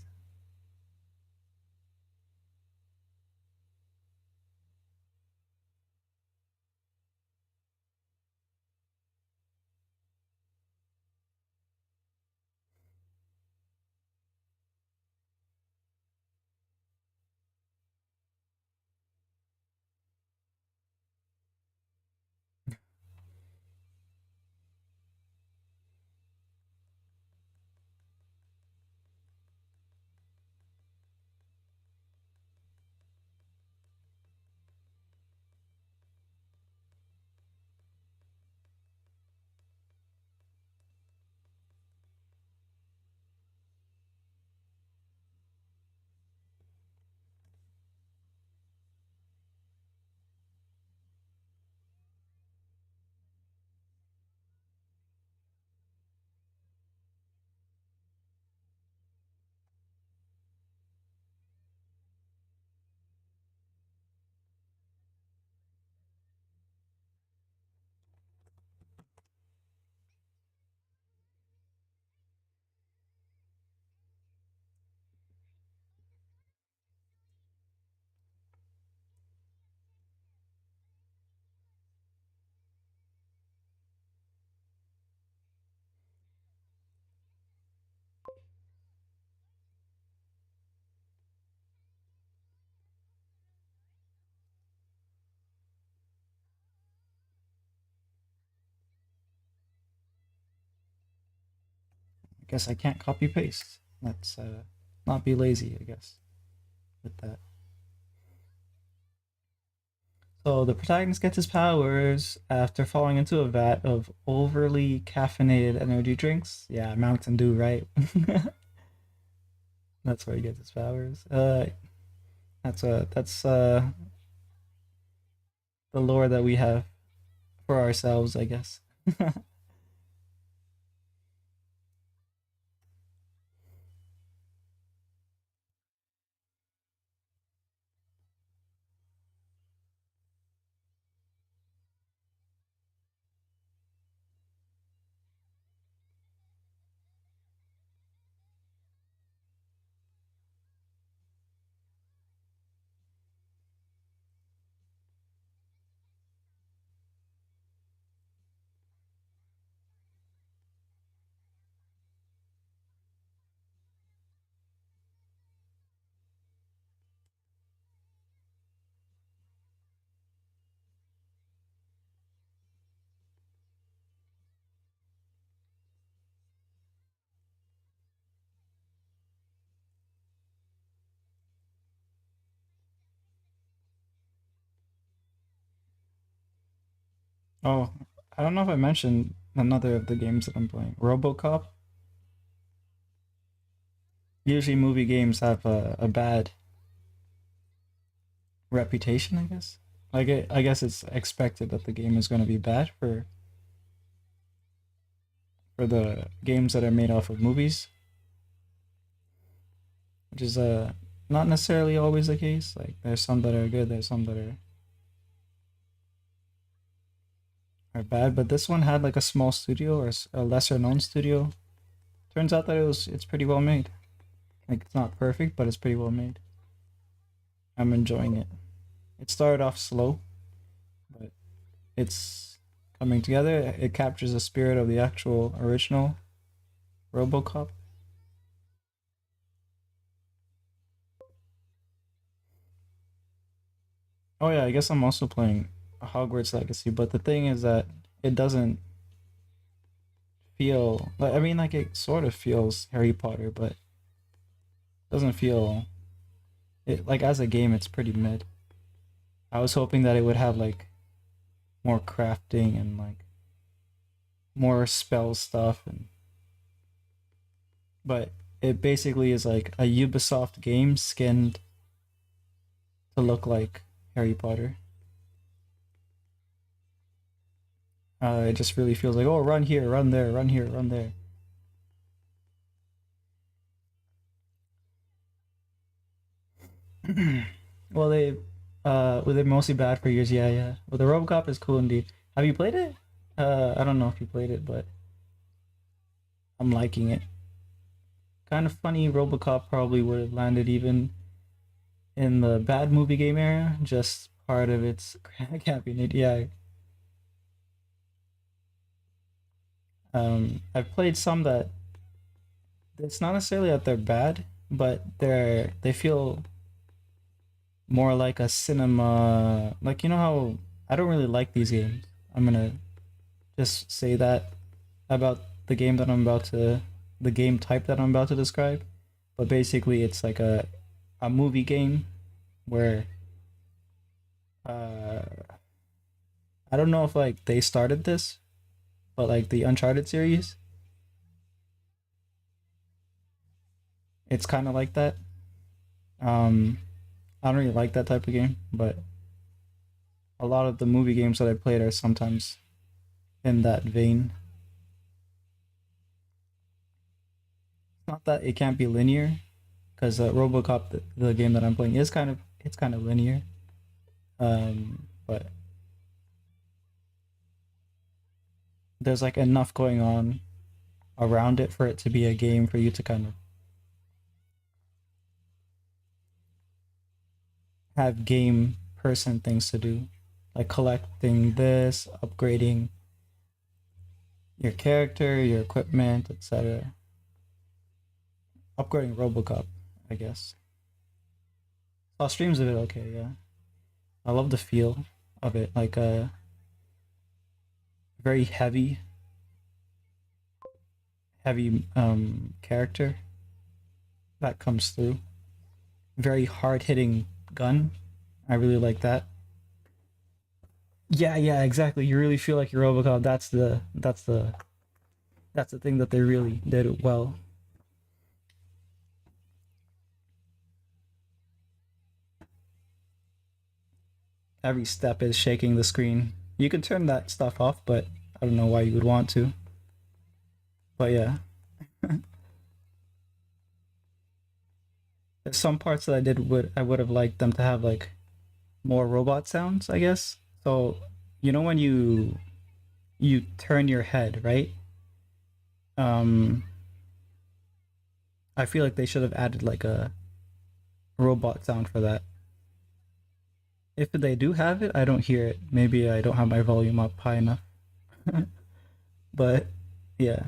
I guess I can't copy paste. Let's not be lazy, I guess, with that. So the protagonist gets his powers after falling into a vat of overly caffeinated energy drinks. Yeah, Mountain Dew, right? That's where he gets his powers. That's the lore that we have for ourselves, I guess. Oh, I don't know if I mentioned another of the games that I'm playing. RoboCop. Usually, movie games have a bad reputation, I guess. I guess it's expected that the game is going to be bad for the games that are made off of movies, which is not necessarily always the case. Like there's some that are good, there's some that are bad, but this one had like a small studio or a lesser known studio. Turns out that it's pretty well made. Like it's not perfect, but it's pretty well made. I'm enjoying it. It started off slow, but it's coming together. It captures the spirit of the actual original RoboCop. Oh yeah, I guess I'm also playing Hogwarts Legacy, but the thing is that it doesn't feel like, I mean, like it sort of feels Harry Potter, but doesn't feel it like as a game. It's pretty mid. I was hoping that it would have like more crafting and like more spell stuff, and but it basically is like a Ubisoft game skinned to look like Harry Potter. It just really feels like, oh, run here, run there, run here, run there. Well, they're mostly bad for years. Yeah, yeah. Well, the RoboCop is cool indeed. Have you played it? I don't know if you played it, but I'm liking it. Kind of funny. RoboCop probably would have landed even in the bad movie game era. Just part of its camping. Yeah. I've played some that it's not necessarily that they're bad, but they feel more like a cinema. Like you know how I don't really like these games. I'm gonna just say that about the game type that I'm about to describe. But basically, it's like a movie game where uh I don't know if like they started this, but like the Uncharted series, it's kind of like that. Um, I don't really like that type of game, but a lot of the movie games that I played are sometimes in that vein. Not that it can't be linear, because RoboCop, the game that I'm playing, is kind of linear. But there's like enough going on around it for it to be a game for you to kind of have game person things to do, like collecting this, upgrading your character, your equipment, etc. Upgrading RoboCop, I guess. Saw streams of it. Okay, yeah. I love the feel of it, like a very heavy character that comes through. Very hard hitting gun. I really like that. Yeah, yeah, exactly. You really feel like you're RoboCop. That's the thing that they really did well. Every step is shaking the screen. You can turn that stuff off, but I don't know why you would want to. But yeah, there's some parts that I would have liked them to have like more robot sounds, I guess. So you know when you turn your head, right? Um, I feel like they should have added like a robot sound for that. If they do have it, I don't hear it. Maybe I don't have my volume up high enough. But yeah,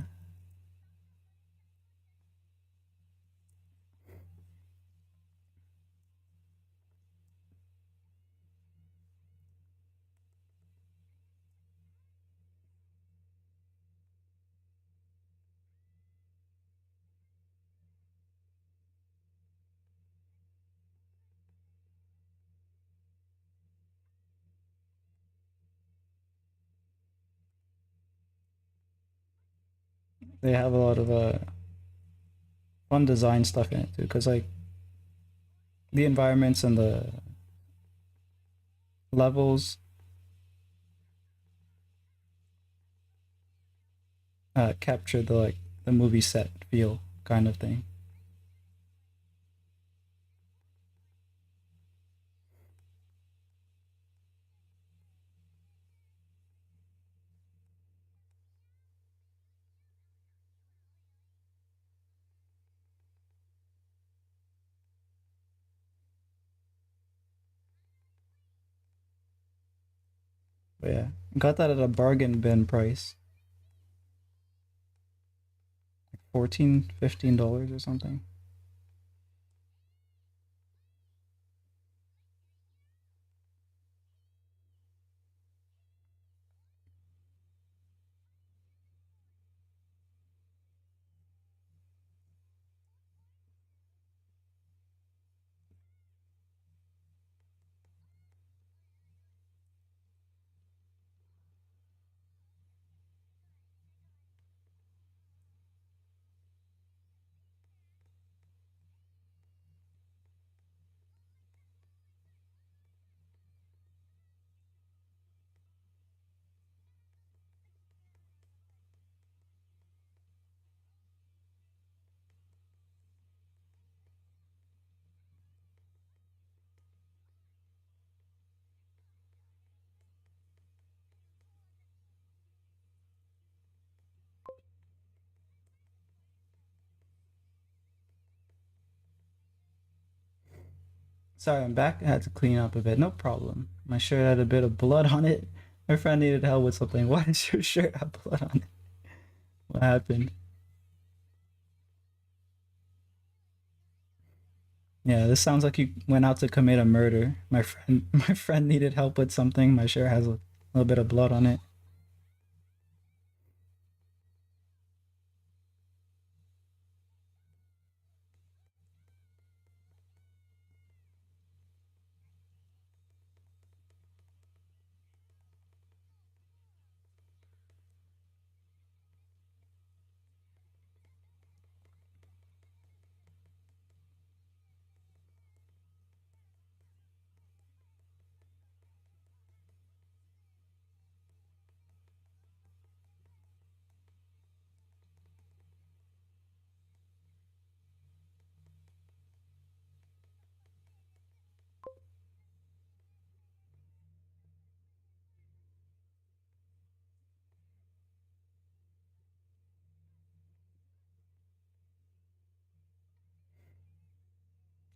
they have a lot of fun design stuff in it too. Cause like the environments and the levels capture the like the movie set feel kind of thing. But yeah, got that at a bargain bin price, like 14, $15 or something. Sorry, I'm back. I had to clean up a bit. No problem. My shirt had a bit of blood on it. My friend needed help with something. Why does your shirt have blood on it? What happened? Yeah, this sounds like you went out to commit a murder. My friend needed help with something. My shirt has a little bit of blood on it.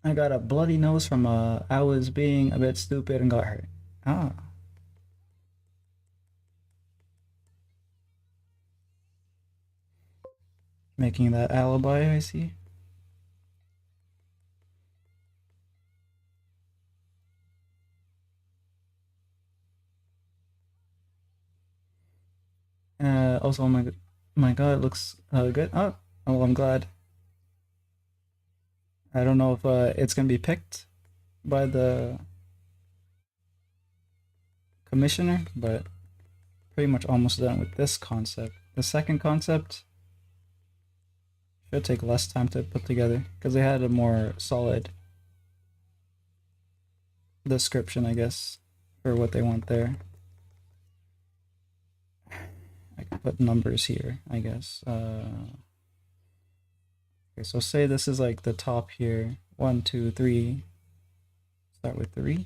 I got a bloody nose from I was being a bit stupid and got hurt. Ah, making that alibi, I see. Also, my God, it looks good. Oh, I'm glad. I don't know if it's gonna be picked by the commissioner, but pretty much almost done with this concept. The second concept should take less time to put together because they had a more solid description, I guess, for what they want there. I can put numbers here, I guess. Okay, so say this is like the top here. 1, 2, 3. Start with 3.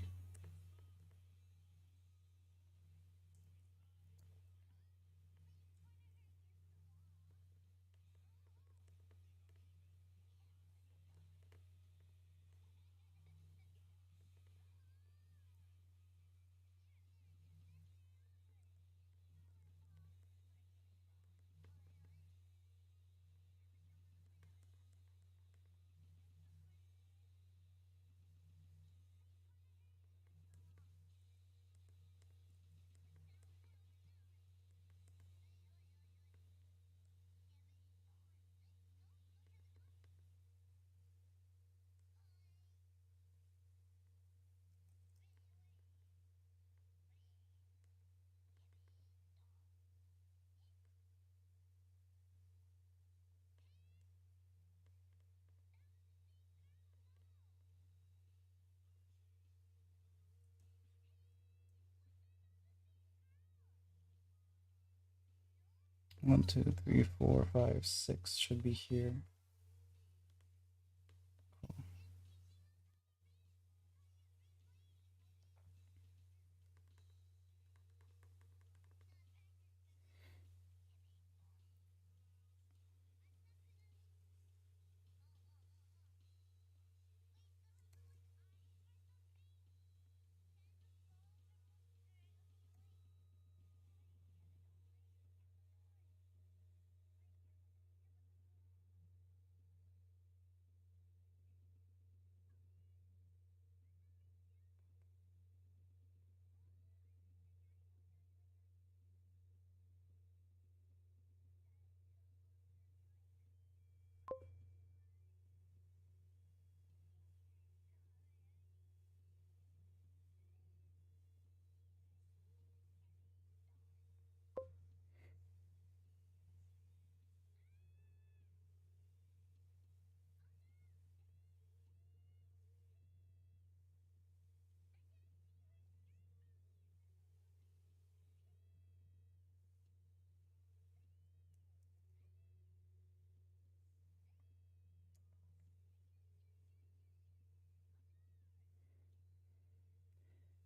One, two, three, 4, 5, 6 should be here.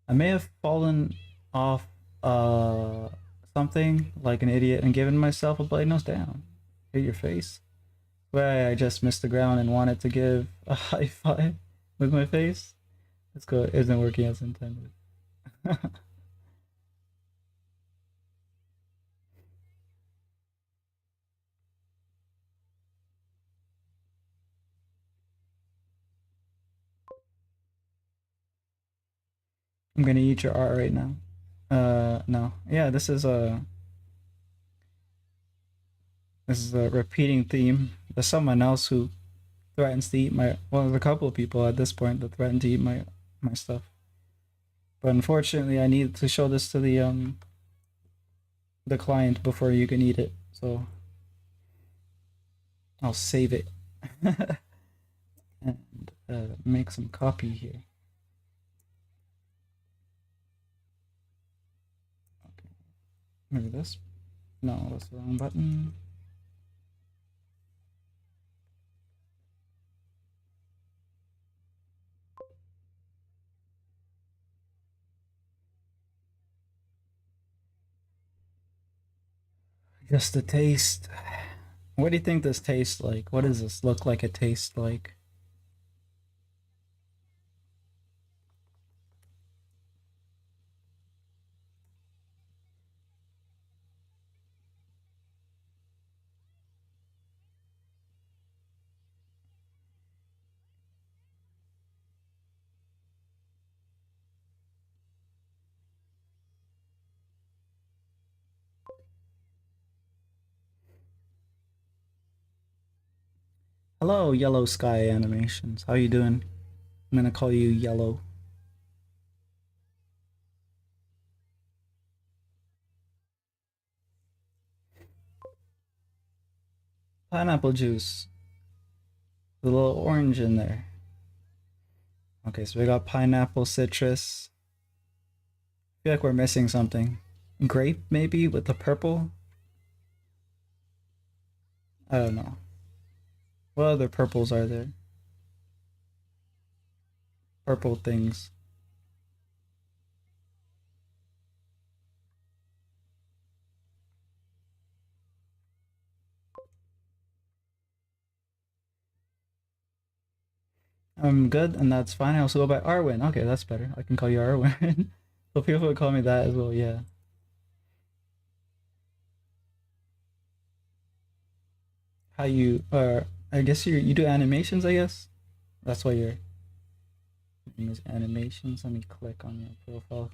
I may have fallen off uh something like an idiot and given myself a blade nose down. Hit your face. Where I just missed the ground and wanted to give a high five with my face. Let's go. It isn't working as intended. I'm gonna eat your art right now. No. Yeah, this is a repeating theme. There's someone else who threatens to eat my. Well, there's a couple of people at this point that threaten to eat my stuff. But unfortunately, I need to show this to the client before you can eat it. So I'll save it and make some copy here. Okay, maybe this. No, that's the wrong button. Just the taste. What do you think this tastes like? What does this look like it tastes like? Hello, Yellow Sky Animations. How you doing? I'm gonna call you Yellow. Pineapple juice. The little orange in there. Okay, so we got pineapple, citrus. I feel like we're missing something. Grape, maybe, with the purple? I don't know. What other purples are there? Purple things. I'm good, and that's fine. I also go by Arwen. Okay, that's better. I can call you Arwen. So people would call me that as well, yeah. How you I guess you do animations, I guess? That's why your name is animations. Let me click on your profile.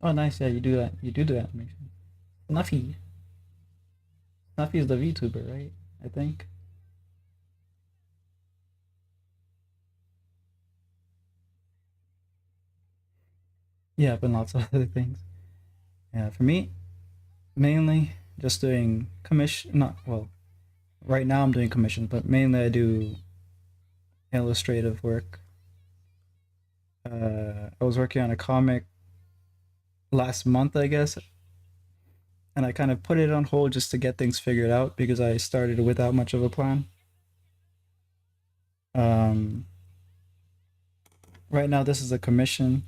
Oh nice, yeah, you do that. You do animation. Snuffy. Snuffy is the VTuber, right? I think. Yeah, but lots of other things. Yeah, for me, mainly just doing commission not well, right now I'm doing commissions, but mainly I do illustrative work. I was working on a comic last month, I guess, and I kind of put it on hold just to get things figured out because I started without much of a plan. Um, right now, this is a commission,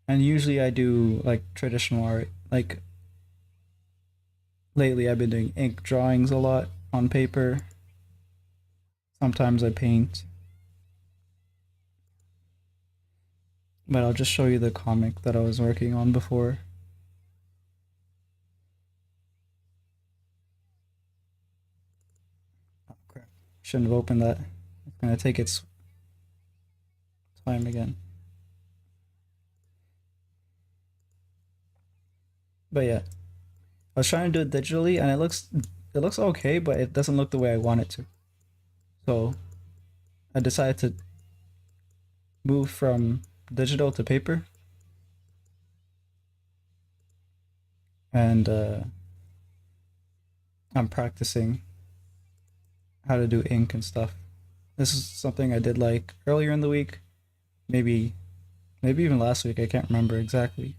and usually I do like traditional art. Like lately, I've been doing ink drawings a lot on paper. Sometimes I paint, but I'll just show you the comic that I was working on before. Oh, crap. Shouldn't have opened that. It's gonna take its time again. But yeah, I was trying to do it digitally, and it looks okay, but it doesn't look the way I want it to. So I decided to move from digital to paper, and I'm practicing how to do ink and stuff. This is something I did like earlier in the week. maybe maybe even last week. I can't remember exactly.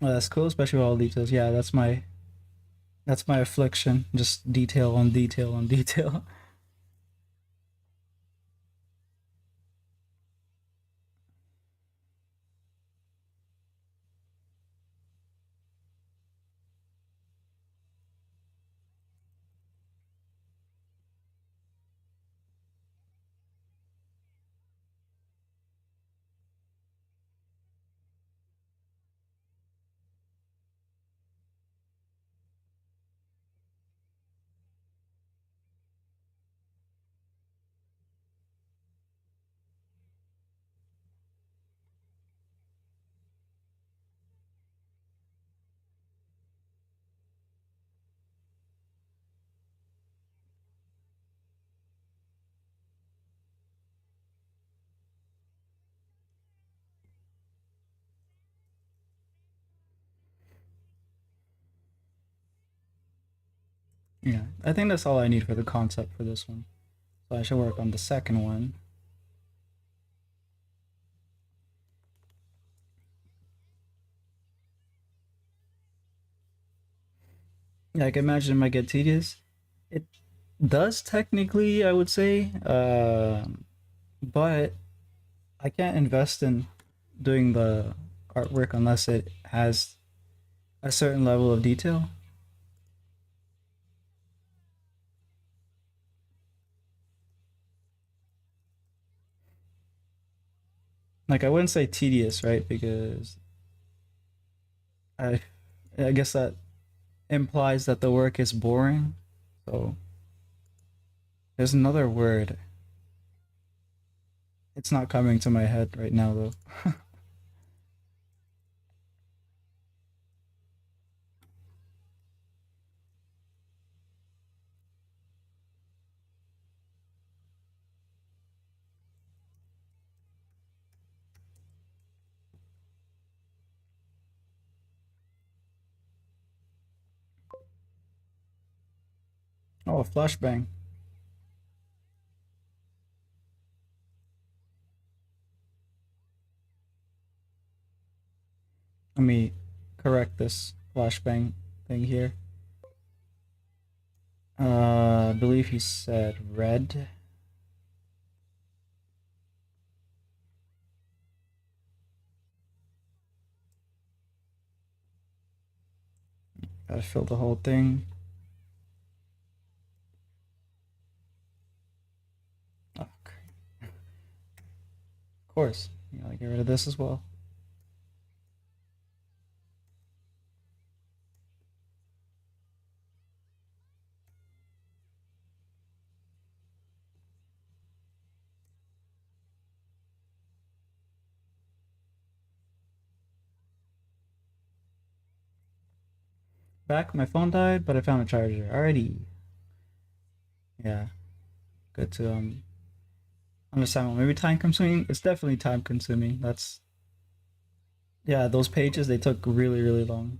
Well, that's cool, especially with all the details. Yeah, that's my affliction. Just detail on detail on detail. Yeah, I think that's all I need for the concept for this one. So I should work on the second one. Yeah, I can imagine it might get tedious. It does technically, I would say, but I can't invest in doing the artwork unless it has a certain level of detail. Like I wouldn't say tedious, right? Because I I guess that implies that the work is boring. So there's another word. It's not coming to my head right now though. Oh, a flashbang. Let me correct this flashbang thing here. I believe he said red. Gotta fill the whole thing. Oh, of course. You gotta get rid of this as well. Back, my phone died, but I found a charger. Alrighty. Yeah, good to understand. Well, maybe time consuming. It's definitely time consuming. That's yeah. Those pages they took really really long.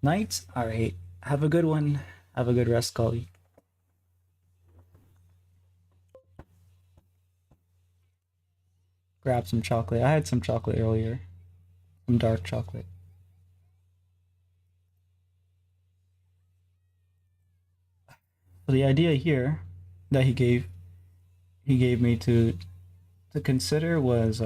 Night. All right. Have a good one. Have a good rest, Cully. Grab some chocolate. I had some chocolate earlier. Some dark chocolate. So the idea here that he gave me to consider was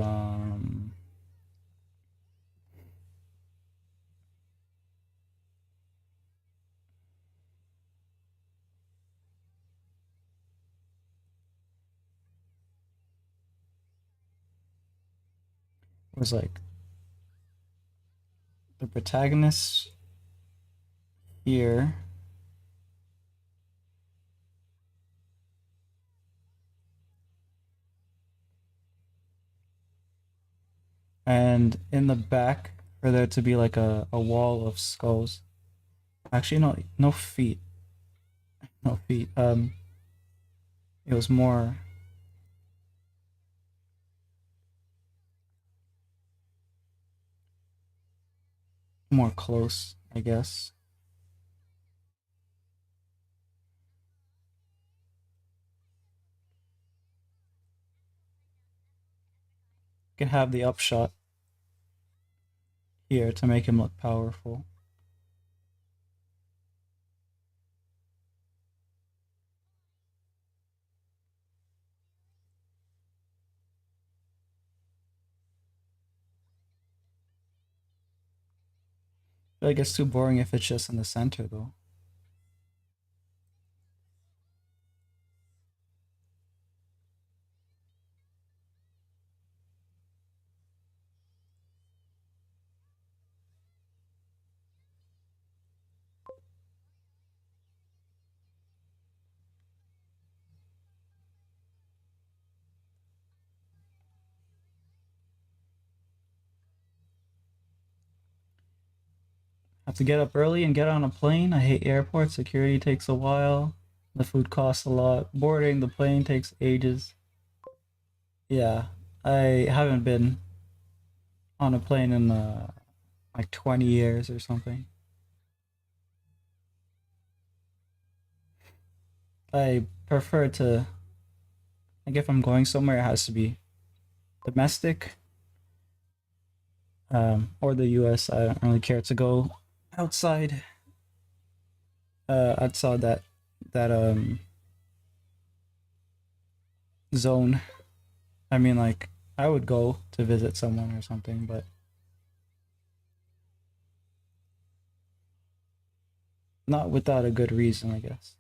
like the protagonist here and in the back for there to be like a wall of skulls. Actually, no feet, no feet. It was more close. I guess. You can have the upshot here to make him look powerful. I feel like it's too boring if it's just in the center though. Have to get up early and get on a plane. I hate airports. Security takes a while. The food costs a lot. Boarding the plane takes ages. Yeah, I haven't been on a plane in like 20 years or something. I prefer to, like, if I'm going somewhere, it has to be domestic, or the US. I don't really care to go outside, outside that zone. I mean, like, I would go to visit someone or something, but not without a good reason, I guess.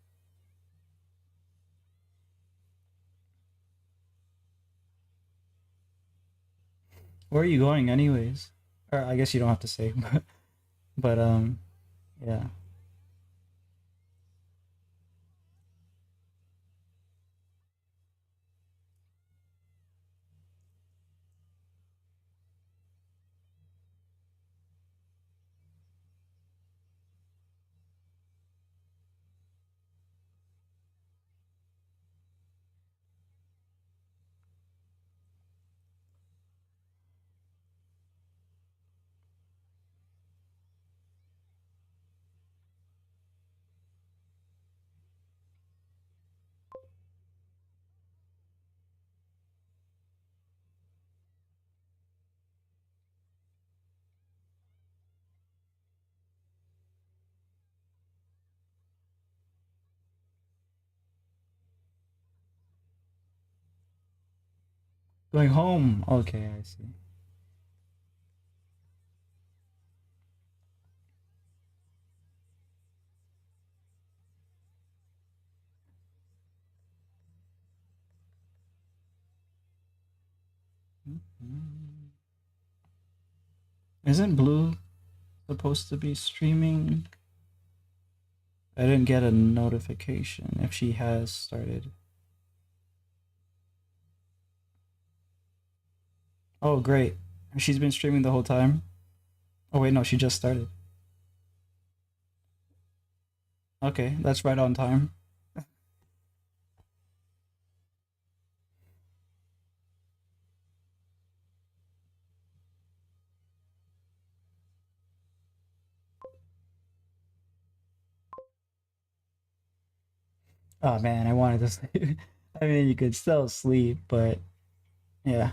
Where are you going, anyways? Or I guess you don't have to say, but yeah. Going home. Okay, I see. Mhm. Isn't Blue supposed to be streaming? I didn't get a notification if she has started. Oh, great. She's been streaming the whole time. Oh, wait, no, she just started. Okay, that's right on time. Oh, man, I wanted to sleep. I mean, you could still sleep, but yeah.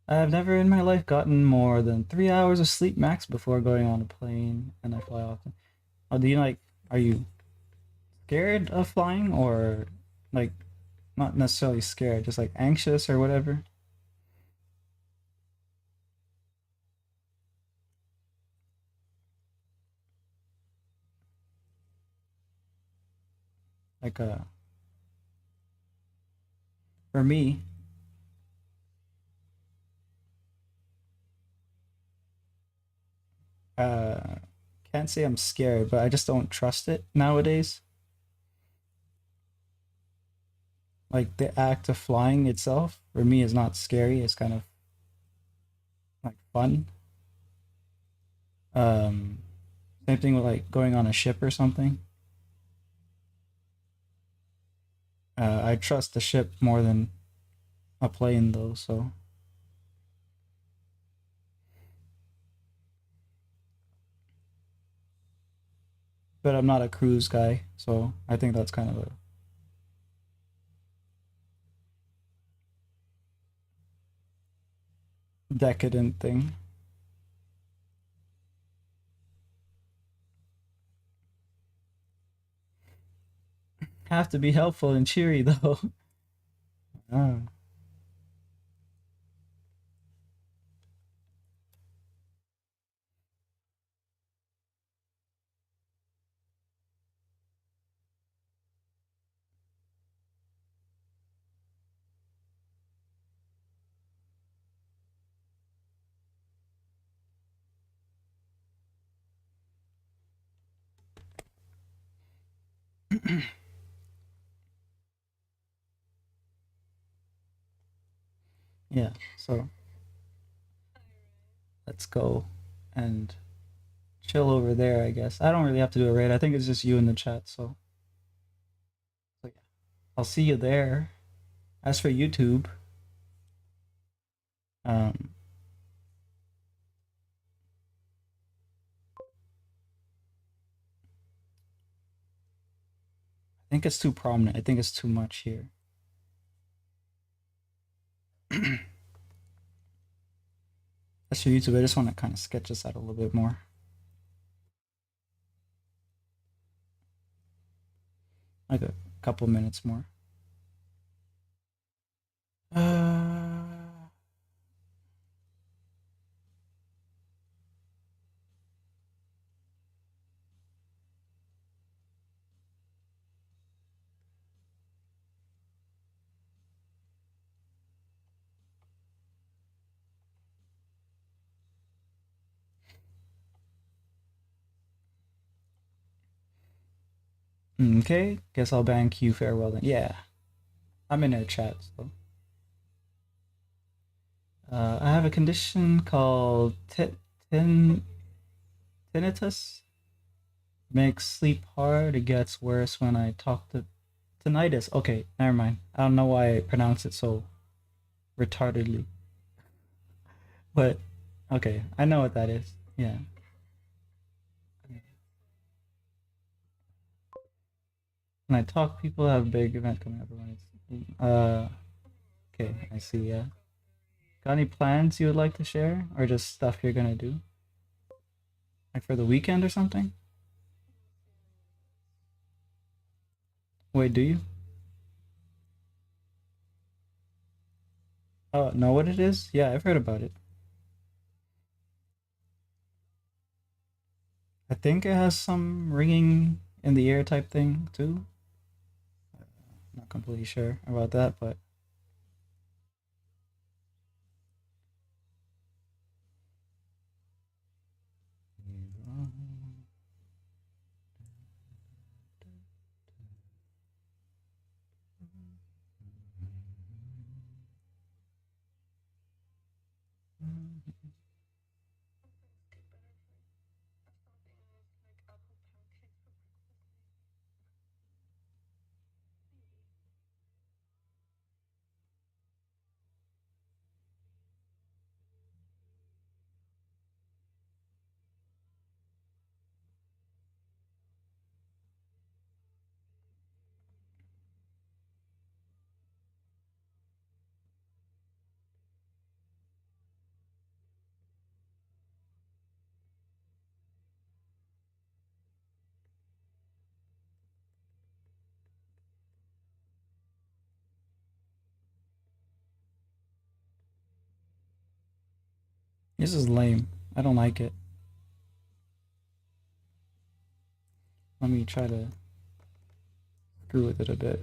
I've never in my life gotten more than 3 hours of sleep max before going on a plane, and I fly often. Oh, do you like, are you scared of flying or like not necessarily scared, just like anxious or whatever? Like, for me, uh, can't say I'm scared, but I just don't trust it nowadays. Like the act of flying itself for me is not scary. It's kind of like fun. Um, Same thing with like going on a ship or something. I trust the ship more than a plane though, so but I'm not a cruise guy, so I think that's kind of a decadent thing. Have to be helpful and cheery though. Oh. Yeah, so let's go and chill over there, I guess. I don't really have to do a raid. I think it's just you in the chat, so yeah. I'll see you there. As for YouTube, um, I think it's too prominent. I think it's too much here. As for YouTube, I just want to kind of sketch this out a little bit more. Like a couple minutes more. Uh, okay, guess I'll ban Q farewell then. Yeah, I'm in their chat, so. I have a condition called tin tinnitus. Makes sleep hard. It gets worse when I talk to tinnitus. Okay, never mind. I don't know why I pronounce it so retardedly, but okay, I know what that is. Yeah. When I talk, people have big event coming up. Okay, I see. Yeah. Got any plans you would like to share, or just stuff you're gonna do, like for the weekend or something? Wait, do you? Oh, know what it is? Yeah, I've heard about it. I think it has some ringing in the ear type thing too. Not completely sure about that, but this is lame. I don't like it. Let me try to screw with it a bit.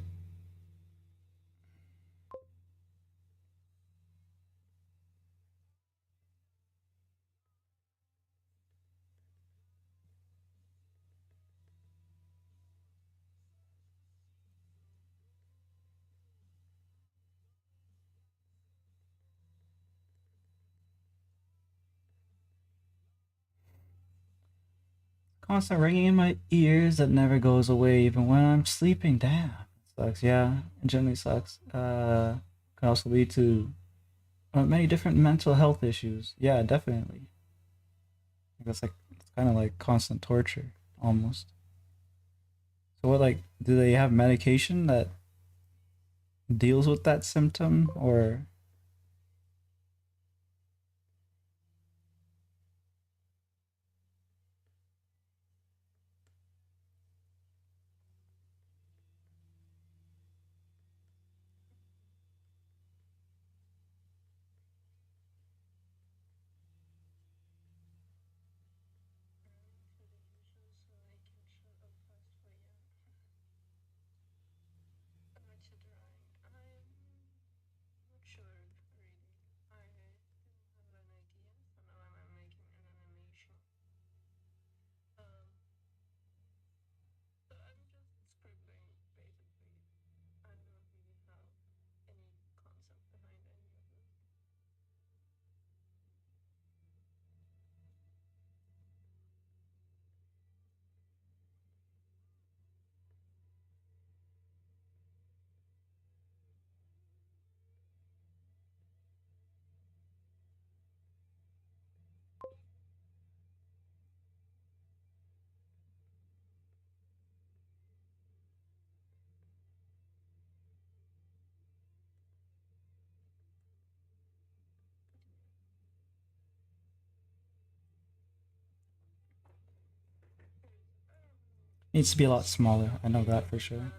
Constant ringing in my ears that never goes away even when I'm sleeping. Damn, sucks. Yeah, it generally sucks. Can also lead to many different mental health issues. Yeah, definitely. I guess like it's kind of like constant torture almost. So what, like, do they have medication that deals with that symptom, or needs to be a lot smaller? I know that for sure.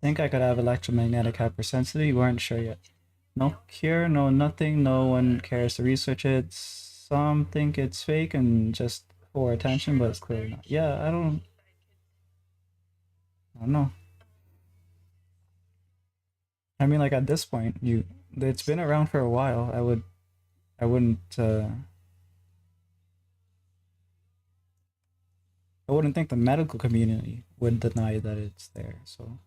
Think I could have electromagnetic hypersensitivity. We weren't sure yet. No cure, no nothing. No one cares to research it. Some think it's fake and just for attention, but it's clearly not. Yeah, I don't know. I mean, like at this point, it's been around for a while. I wouldn't, I wouldn't think the medical community would deny that it's there. So,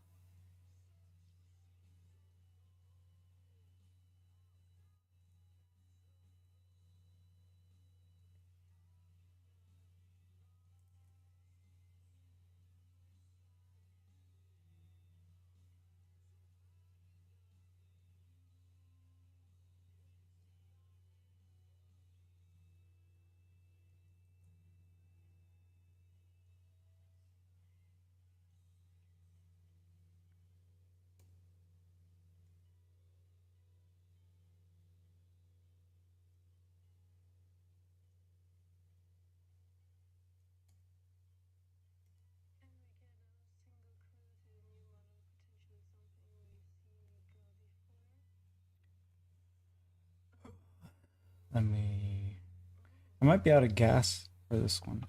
let me. I might be out of gas for this one.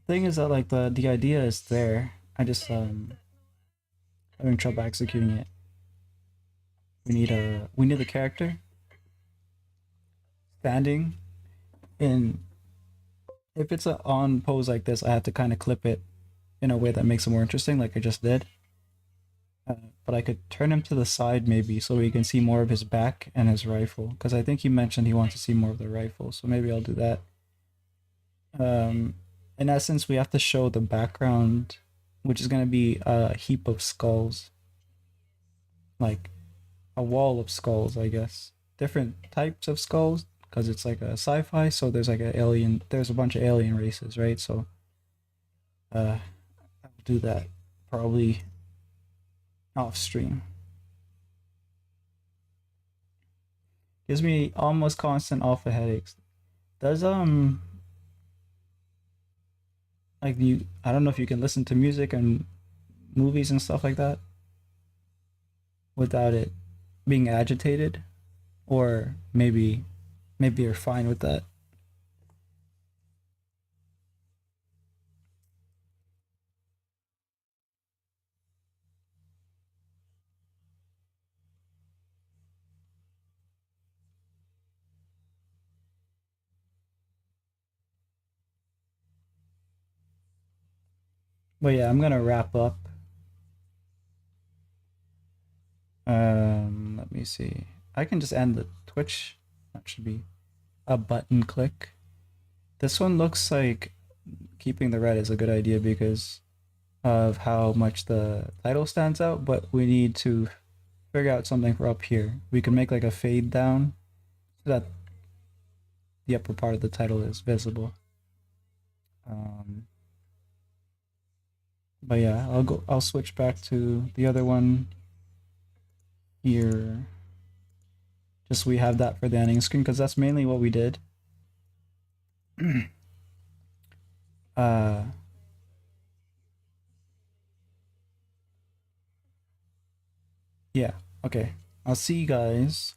Thing is that like the idea is there. I just having trouble executing it. We need the character standing in. If it's a on pose like this, I have to kind of clip it in a way that makes it more interesting, like I just did. But I could turn him to the side maybe so we can see more of his back and his rifle. Because I think he mentioned he wants to see more of the rifle, so maybe I'll do that. Um, in essence, we have to show the background, which is going to be a heap of skulls, like a wall of skulls, I guess. Different types of skulls, because it's like a sci-fi. So there's like a alien. There's a bunch of alien races, right? So I'll do that probably off stream. Gives me almost constant alpha headaches. Does like you? I don't know if you can listen to music and movies and stuff like that without it being agitated, or maybe you're fine with that. But yeah, I'm gonna wrap up. Let me see. I can just end the Twitch. That should be a button click. This one looks like keeping the red is a good idea because of how much the title stands out, but we need to figure out something for up here. We can make like a fade down so that the upper part of the title is visible. But yeah, I'll switch back to the other one here. Just so we have that for the ending screen because that's mainly what we did. Yeah, okay. I'll see you guys.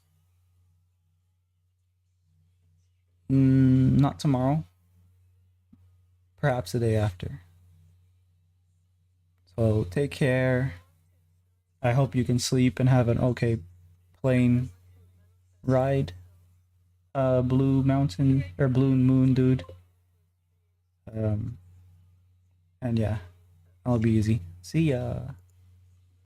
Not tomorrow. Perhaps the day after. So take care. I hope you can sleep and have an okay plane ride. Blue Mountain or Blue Moon, dude. And yeah, I'll be easy. See ya.